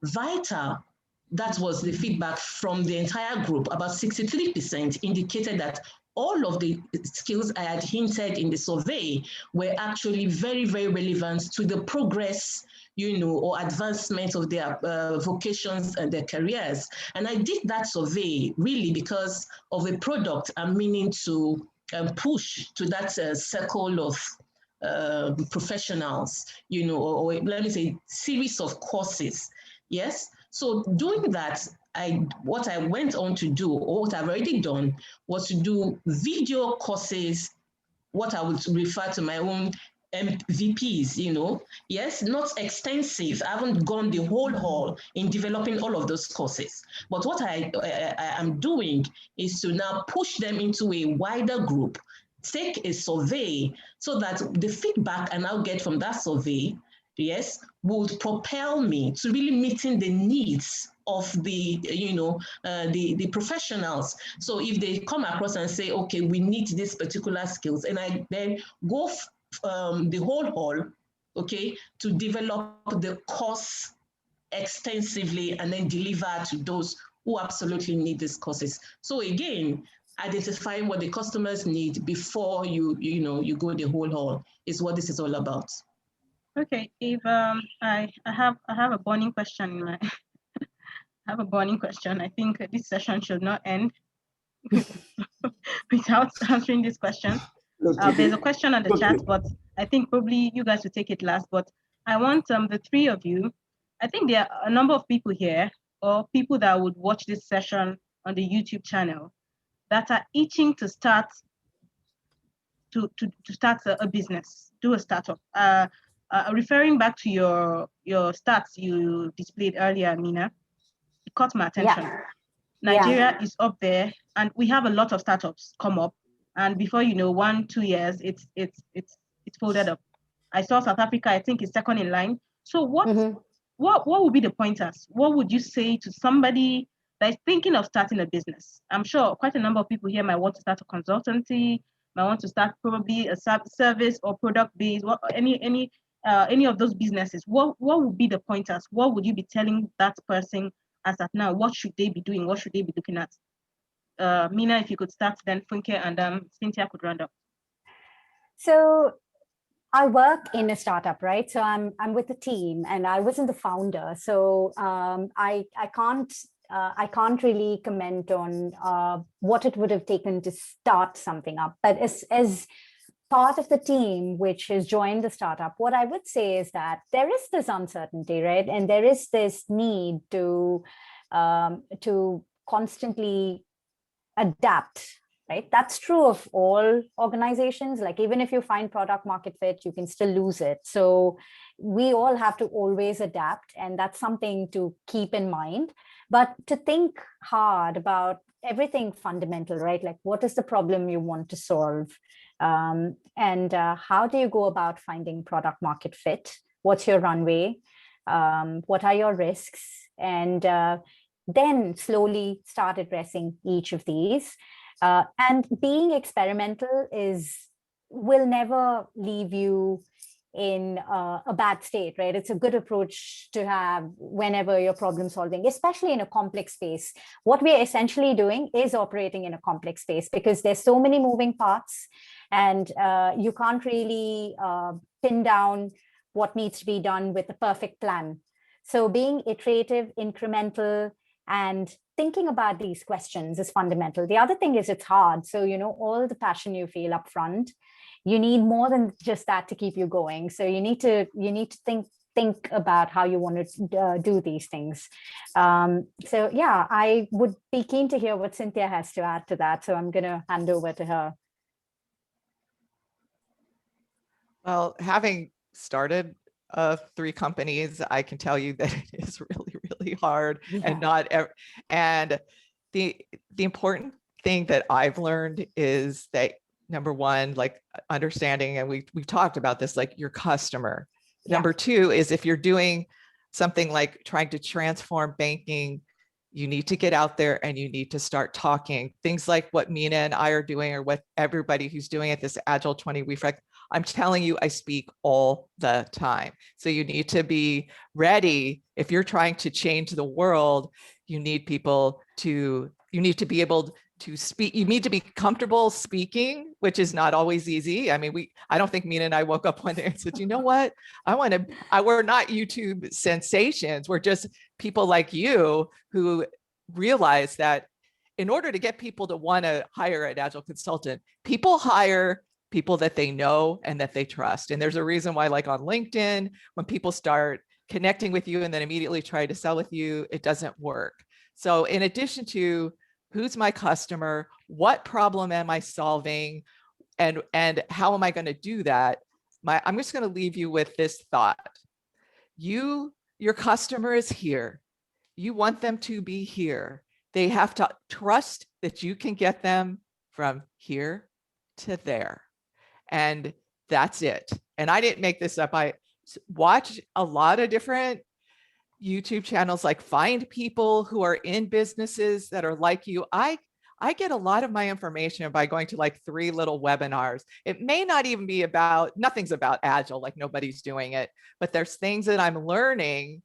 vital. That was the feedback from the entire group. About 63% indicated that all of the skills I had hinted in the survey were actually very, very relevant to the progress, or advancement of their vocations and their careers. And I did that survey really because of a product I'm meaning to push to that circle of professionals, or let me say, series of courses. Yes. So doing that, what I went on to do, or what I've already done, was to do video courses, what I would refer to my own MVPs, yes, not extensive. I haven't gone the whole haul in developing all of those courses. But what I am doing is to now push them into a wider group, take a survey, so that the feedback I now get from that survey, yes, would propel me to really meeting the needs of the, the professionals. So if they come across and say, okay, we need these particular skills, and I then go the whole haul, okay, to develop the course extensively and then deliver to those who absolutely need these courses. So again, identifying what the customers need before you go the whole haul is what this is all about. Okay, if I have a burning question in my I have a burning question. I think this session should not end without answering this question. There's a question on the chat, but I think probably you guys will take it last. But I want the three of you. I think there are a number of people here, or people that would watch this session on the YouTube channel, that are itching to start a business, do a startup. Referring back to your stats you displayed earlier, Mina, it caught my attention. Yeah. Nigeria is up there, and we have a lot of startups come up, and before 1-2 years, it's folded up. I saw South Africa, I think, is second in line. So what would be the pointers? What would you say to somebody that is thinking of starting a business? I'm sure quite a number of people here might want to start a consultancy, might want to start probably a service or product based, any of those businesses. What would be the pointers? What would you be telling that person as at now? What should they be doing? What should they be looking at? Mina, if you could start, then Funke and Cynthia could round up. So I work in a startup, right? So I'm with a team, and I wasn't the founder. So I can't really comment on what it would have taken to start something up. But as part of the team which has joined the startup, what I would say is that there is this uncertainty, right? And there is this need to constantly adapt, right? That's true of all organizations. Like, even if you find product market fit, you can still lose it. So we all have to always adapt, and that's something to keep in mind. But to think hard about everything fundamental, right? Like, what is the problem you want to solve? And how do you go about finding product market fit? What's your runway? What are your risks? And then slowly start addressing each of these. And being experimental will never leave you in a bad state, right? It's a good approach to have whenever you're problem solving, especially in a complex space. What we're essentially doing is operating in a complex space because there's so many moving parts, and you can't really pin down what needs to be done with the perfect plan. So being iterative, incremental, and thinking about these questions is fundamental. The other thing is it's hard. So, all the passion you feel up front, you need more than just that to keep you going. So you need to think about how you want to do these things. So yeah, I would be keen to hear what Cynthia has to add to that. So I'm going to hand over to her. Well, having started 3 companies, I can tell you that it is really, really really hard and not and the important thing that I've learned is that number one, like understanding, and we've talked about this, like your customer. Number two is if you're doing something like trying to transform banking, you need to get out there and you need to start talking. Things like what Mina and I are doing, or what everybody who's doing at this Agile 20 Week, I'm telling you, I speak all the time. So you need to be ready. If you're trying to change the world, you need people to, you need to be able to speak. You need to be comfortable speaking, which is not always easy. I mean, I don't think Mina and I woke up one day and said, you know what, we're not YouTube sensations. We're just people like you who realize that in order to get people to want to hire an Agile consultant, people hire people that they know and that they trust. And there's a reason why, like on LinkedIn, when people start connecting with you and then immediately try to sell with you, it doesn't work. So in addition to who's my customer, what problem am I solving, and how am I going to do that, I'm just going to leave you with this thought. Your customer is here. You want them to be here. They have to trust that you can get them from here to there. And that's it. And I didn't make this up. I watch a lot of different YouTube channels, like find people who are in businesses that are like you. I get a lot of my information by going to like 3 little webinars. It may not even be nothing's about Agile, like nobody's doing it, but there's things that I'm learning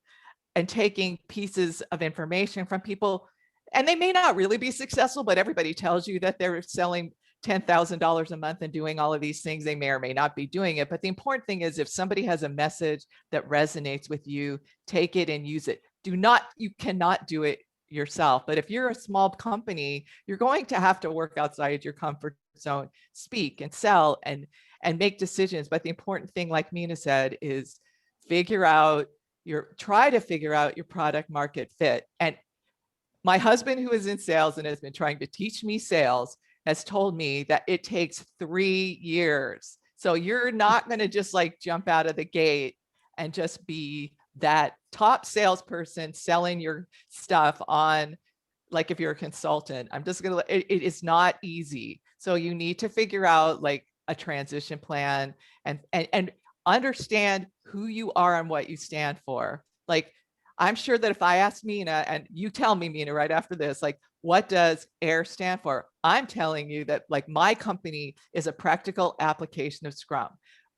and taking pieces of information from people, and they may not really be successful, but everybody tells you that they're selling $10,000 a month and doing all of these things. They may or may not be doing it. But the important thing is, if somebody has a message that resonates with you, take it and use it. You cannot do it yourself. But if you're a small company, you're going to have to work outside your comfort zone, speak and sell and make decisions. But the important thing, like Mina said, is try to figure out your product market fit. And my husband, who is in sales and has been trying to teach me sales, has told me that it takes 3 years. So you're not going to just like jump out of the gate and just be that top salesperson selling your stuff on, like if you're a consultant. It is not easy. So you need to figure out like a transition plan and understand who you are and what you stand for. Like, I'm sure that if I ask Mina, and you tell me, Mina, right after this, like, what does AIR stand for? I'm telling you that like my company is a practical application of Scrum.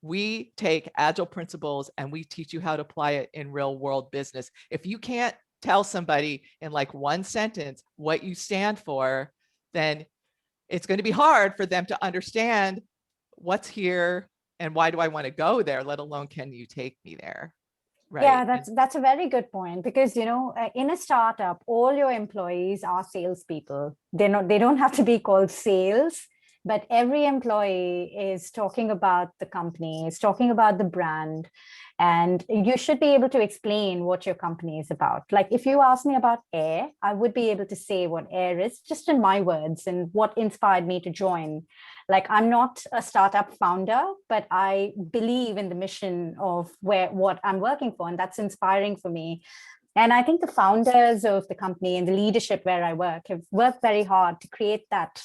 We take Agile principles and we teach you how to apply it in real world business. If you can't tell somebody in like one sentence what you stand for, then it's going to be hard for them to understand what's here and why do I want to go there, let alone can you take me there. Right. Yeah, that's a very good point, because in a startup, all your employees are salespeople. They don't have to be called sales, but every employee is talking about the company, is talking about the brand, and you should be able to explain what your company is about. Like if you ask me about AIR, I would be able to say what AIR is just in my words and what inspired me to join. Like, I'm not a startup founder, but I believe in the mission of what I'm working for, and that's inspiring for me. And I think the founders of the company and the leadership where I work have worked very hard to create that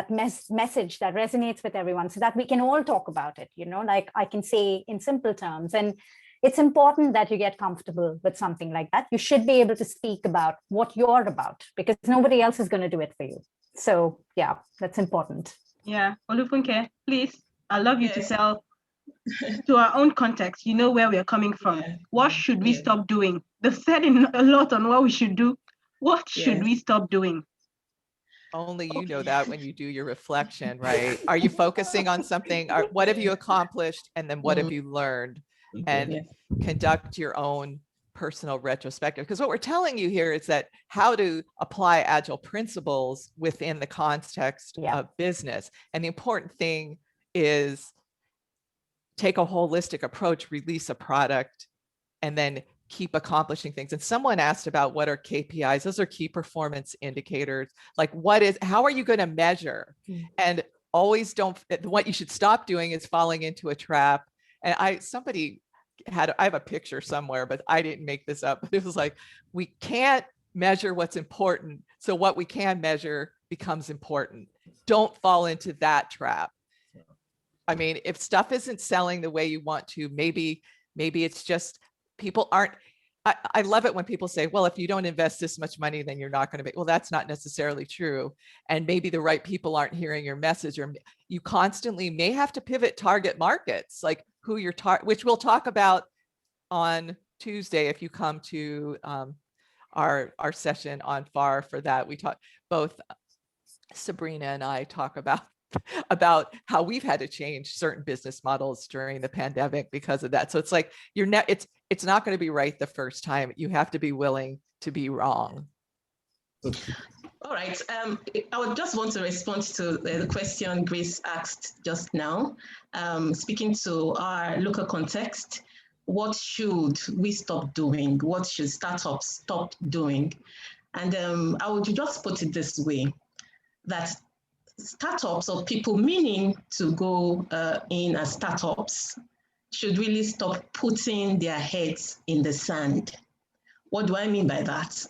message that resonates with everyone, so that we can all talk about it. Like I can say in simple terms, and it's important that you get comfortable with something like that. You should be able to speak about what you're about, because nobody else is going to do it for you. So yeah, that's important. Yeah, Olufunke, please, I'd love you to sell to our own context. You know where we are coming from. What should we stop doing? They've said a lot on what we should do. What should we stop doing? Only you know that when you do your reflection, right? Are you focusing on something? What have you accomplished? And then what have you learned? And conduct your own personal retrospective. Because what we're telling you here is that how to apply Agile principles within the context of business. And the important thing is take a holistic approach, release a product, and then keep accomplishing things. And someone asked about what are KPIs. Those are key performance indicators. Like how are you going to measure? And always what you should stop doing is falling into a trap. And somebody I have a picture somewhere, but I didn't make this up. But it was like, we can't measure what's important. So what we can measure becomes important. Don't fall into that trap. I mean, if stuff isn't selling the way you want to, maybe it's just people aren't. I love it when people say, well, if you don't invest this much money, then you're not going to make. Well, that's not necessarily true. And maybe the right people aren't hearing your message, or you constantly may have to pivot target markets, like who you're which we'll talk about on Tuesday if you come to our session on FAR for that. We talk, both Sabrina and I talk about how we've had to change certain business models during the pandemic because of that. So it's like it's not going to be right the first time. You have to be willing to be wrong. All right. I would just want to respond to the question Grace asked just now. Speaking to our local context, what should we stop doing? What should startups stop doing? And I would just put it this way, that startups, or people meaning to go in as startups, should really stop putting their heads in the sand. What do I mean by that?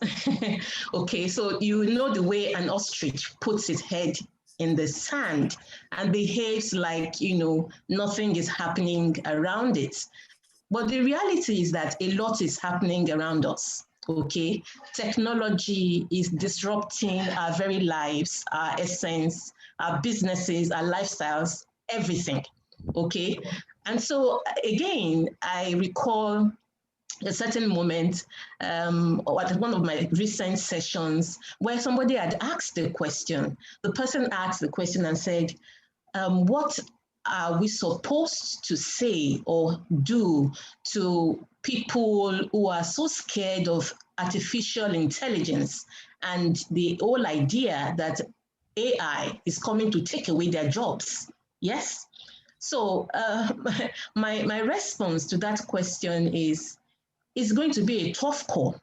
Okay, so you know the way an ostrich puts its head in the sand and behaves like, you know, nothing is happening around it. But the reality is that a lot is happening around us. Okay, technology is disrupting our very lives, our essence, our businesses, our lifestyles, everything. Okay, and so again, I recall a certain moment at one of my recent sessions where somebody had asked the question. The person asked the question and said, what are we supposed to say or do to people who are so scared of artificial intelligence and the whole idea that AI is coming to take away their jobs? Yes. So my response to that question is, it's going to be a tough call,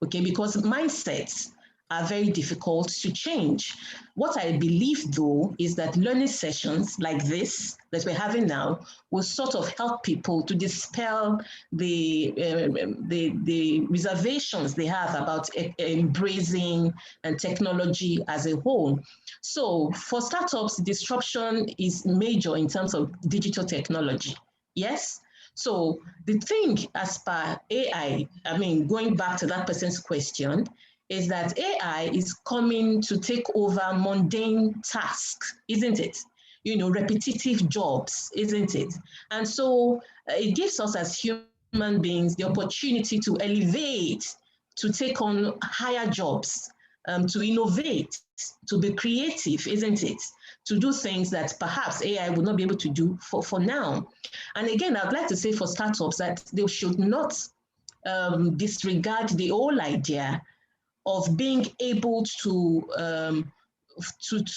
okay, because mindsets are very difficult to change. What I believe, though, is that learning sessions like this that we're having now will sort of help people to dispel the reservations they have about embracing and technology as a whole. So for startups, disruption is major in terms of digital technology. Yes. So the thing as per AI, I mean, going back to that person's question, is that AI is coming to take over mundane tasks, isn't it? You know, repetitive jobs, isn't it? And so it gives us as human beings the opportunity to elevate, to take on higher jobs, to innovate, to be creative, isn't it? To do things that perhaps AI would not be able to do for now. And again, I'd like to say for startups that they should not disregard the whole idea of being able to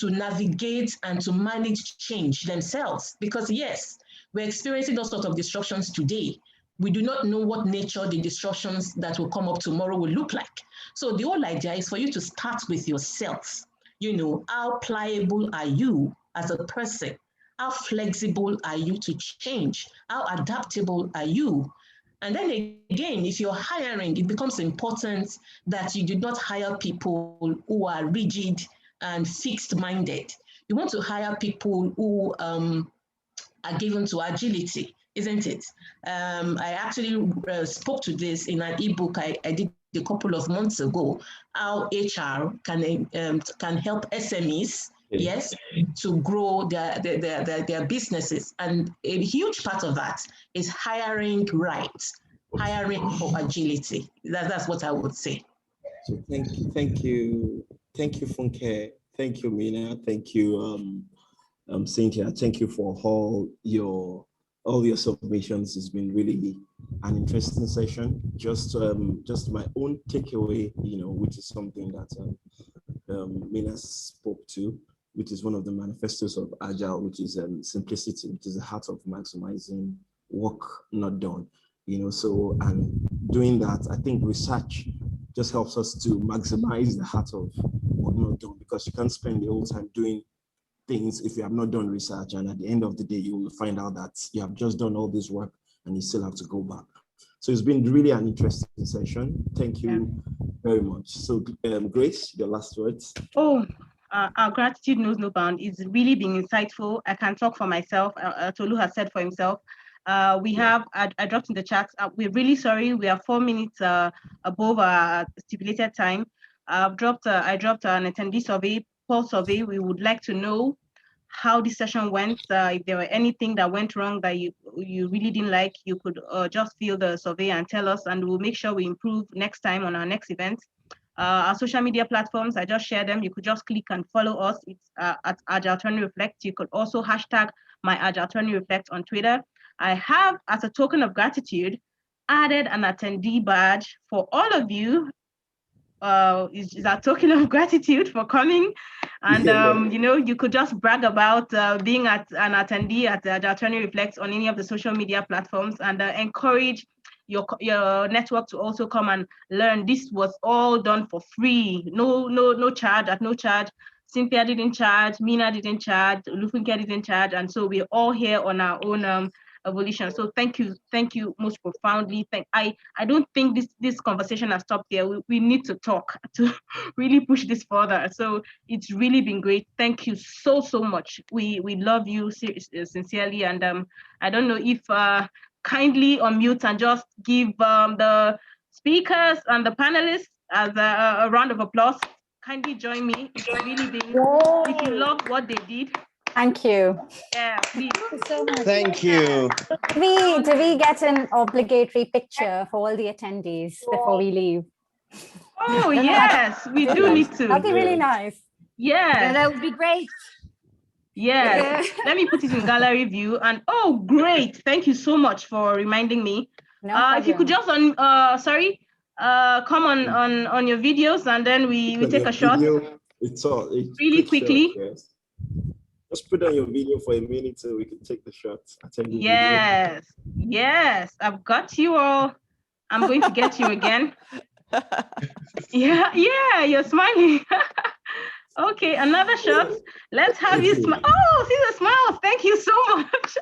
navigate and to manage change themselves. Because yes, we're experiencing all sorts of disruptions today. We do not know what nature the disruptions that will come up tomorrow will look like. So the whole idea is for you to start with yourself. You know, how pliable are you as a person? How flexible are you to change? How adaptable are you? And then again, if you're hiring, it becomes important that you do not hire people who are rigid and fixed-minded. You want to hire people who are given to agility, isn't it? I actually spoke to this in an ebook I did a couple of months ago, how HR can help SMEs, yes, to grow their businesses. And a huge part of that is hiring right, hiring for agility. That's what I would say. So thank you, Funke. Thank you, Mina. Thank you, Cynthia. Thank you for all your submissions. It's been really an interesting session. Just my own takeaway, you know, which is something that Mina spoke to, which is one of the manifestos of Agile, which is simplicity, which is the heart of maximizing work not done. You know, so, and doing that, I think research just helps us to maximize the heart of work not done, because you can't spend the whole time doing things if you have not done research, and at the end of the day you will find out that you have just done all this work and you still have to go back. So it's been really an interesting session. Thank you very much. So Grace, your last words. Oh, our gratitude knows no bound. It's really been insightful. I can talk for myself. Tolu has said for himself. I dropped in the chat. We're really sorry. We are 4 minutes above our stipulated time. I dropped an attendee survey, poll survey. We would like to know how this session went. If there were anything that went wrong that you really didn't like, you could just fill the survey and tell us, and we'll make sure we improve next time on our next event. Our social media platforms, I just shared them. You could just click and follow us. It's at Agile Attorney Reflect. You could also hashtag my Agile Attorney Reflect on Twitter. I have, as a token of gratitude, added an attendee badge for all of you. Is a token of gratitude for coming. And, you could just brag about being an attendee at the Agile Attorney Reflect on any of the social media platforms, and encourage your network to also come and learn. This was all done for free, no charge, at no charge. Cynthia didn't charge, Mina didn't charge, Lufunke didn't charge, and so we're all here on our own evolution. So thank you most profoundly. I don't think this conversation has stopped here. We need to talk to really push this further. So it's really been great. Thank you so much. We love you sincerely, and I don't know if kindly unmute and just give the speakers and the panelists as a round of applause. Kindly join me. It's really been, if you love what they did. Thank you. Yeah, please. Thank you so much. Thank you. Do we get an obligatory picture for all the attendees before we leave? Oh, yes, we do need to. That'd be really nice. Yeah, that would be great. Yes. Let me put it in gallery view. And oh, great. Thank you so much for reminding me. No if you could just come on your videos, and then we take a shot. It's really quickly. Shot, yes. Just put on your video for a minute so we can take the shot. Yes, I've got you all. I'm going to get you again. Yeah, you're smiling. Okay, another shot. Let's have you smile. Oh, see the smiles. Thank you so much.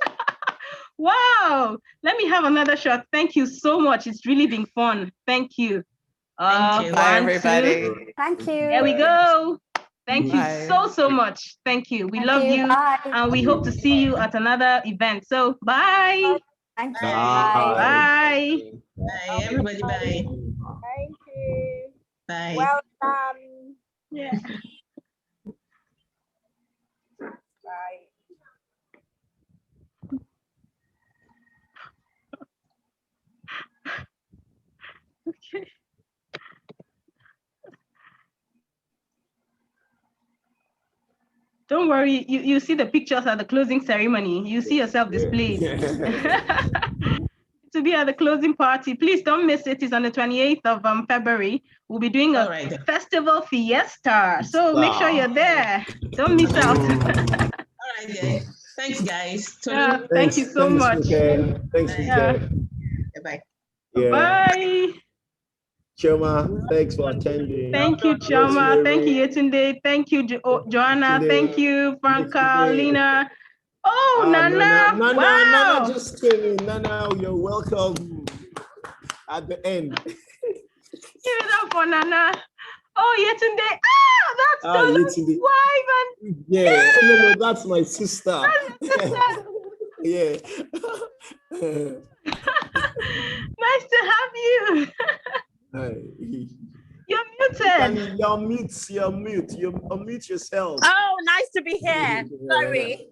Wow. Let me have another shot. Thank you so much. It's really been fun. Thank you. Thank you. Bye, everybody. 2. Thank you. There we go. Thank you Bye. so much. Thank you. We Thank love you. Bye. And we hope to see you at another event. So bye. Thank you. Bye. Bye. Bye, everybody. Bye. Thank you. Bye. Well done. Yeah. Bye. Okay. Don't worry, you see the pictures at the closing ceremony. You see yourself displayed. To be at the closing party. Please don't miss it. It's on the 28th of February. We'll be doing a festival fiesta. So make sure you're there. Don't miss out. All right, guys. Thanks, guys. Thank you so much. Thanks, Bye. Bye. Chioma, thanks for attending. Thank you, Chioma. Thank you, Yetunde. Thank you, Joanna. Thank you, Franca, Lina. Oh, Nana. Wow. Nana just came in. Nana, you're welcome at the end. Give it up for Nana. Oh, Yetunde. That's Tolu's wife. Yeah. No, that's my sister. Yeah. Nice to have you. Hi. You're muted. You're mute. You unmute yourself. Oh, nice to be here. Sorry.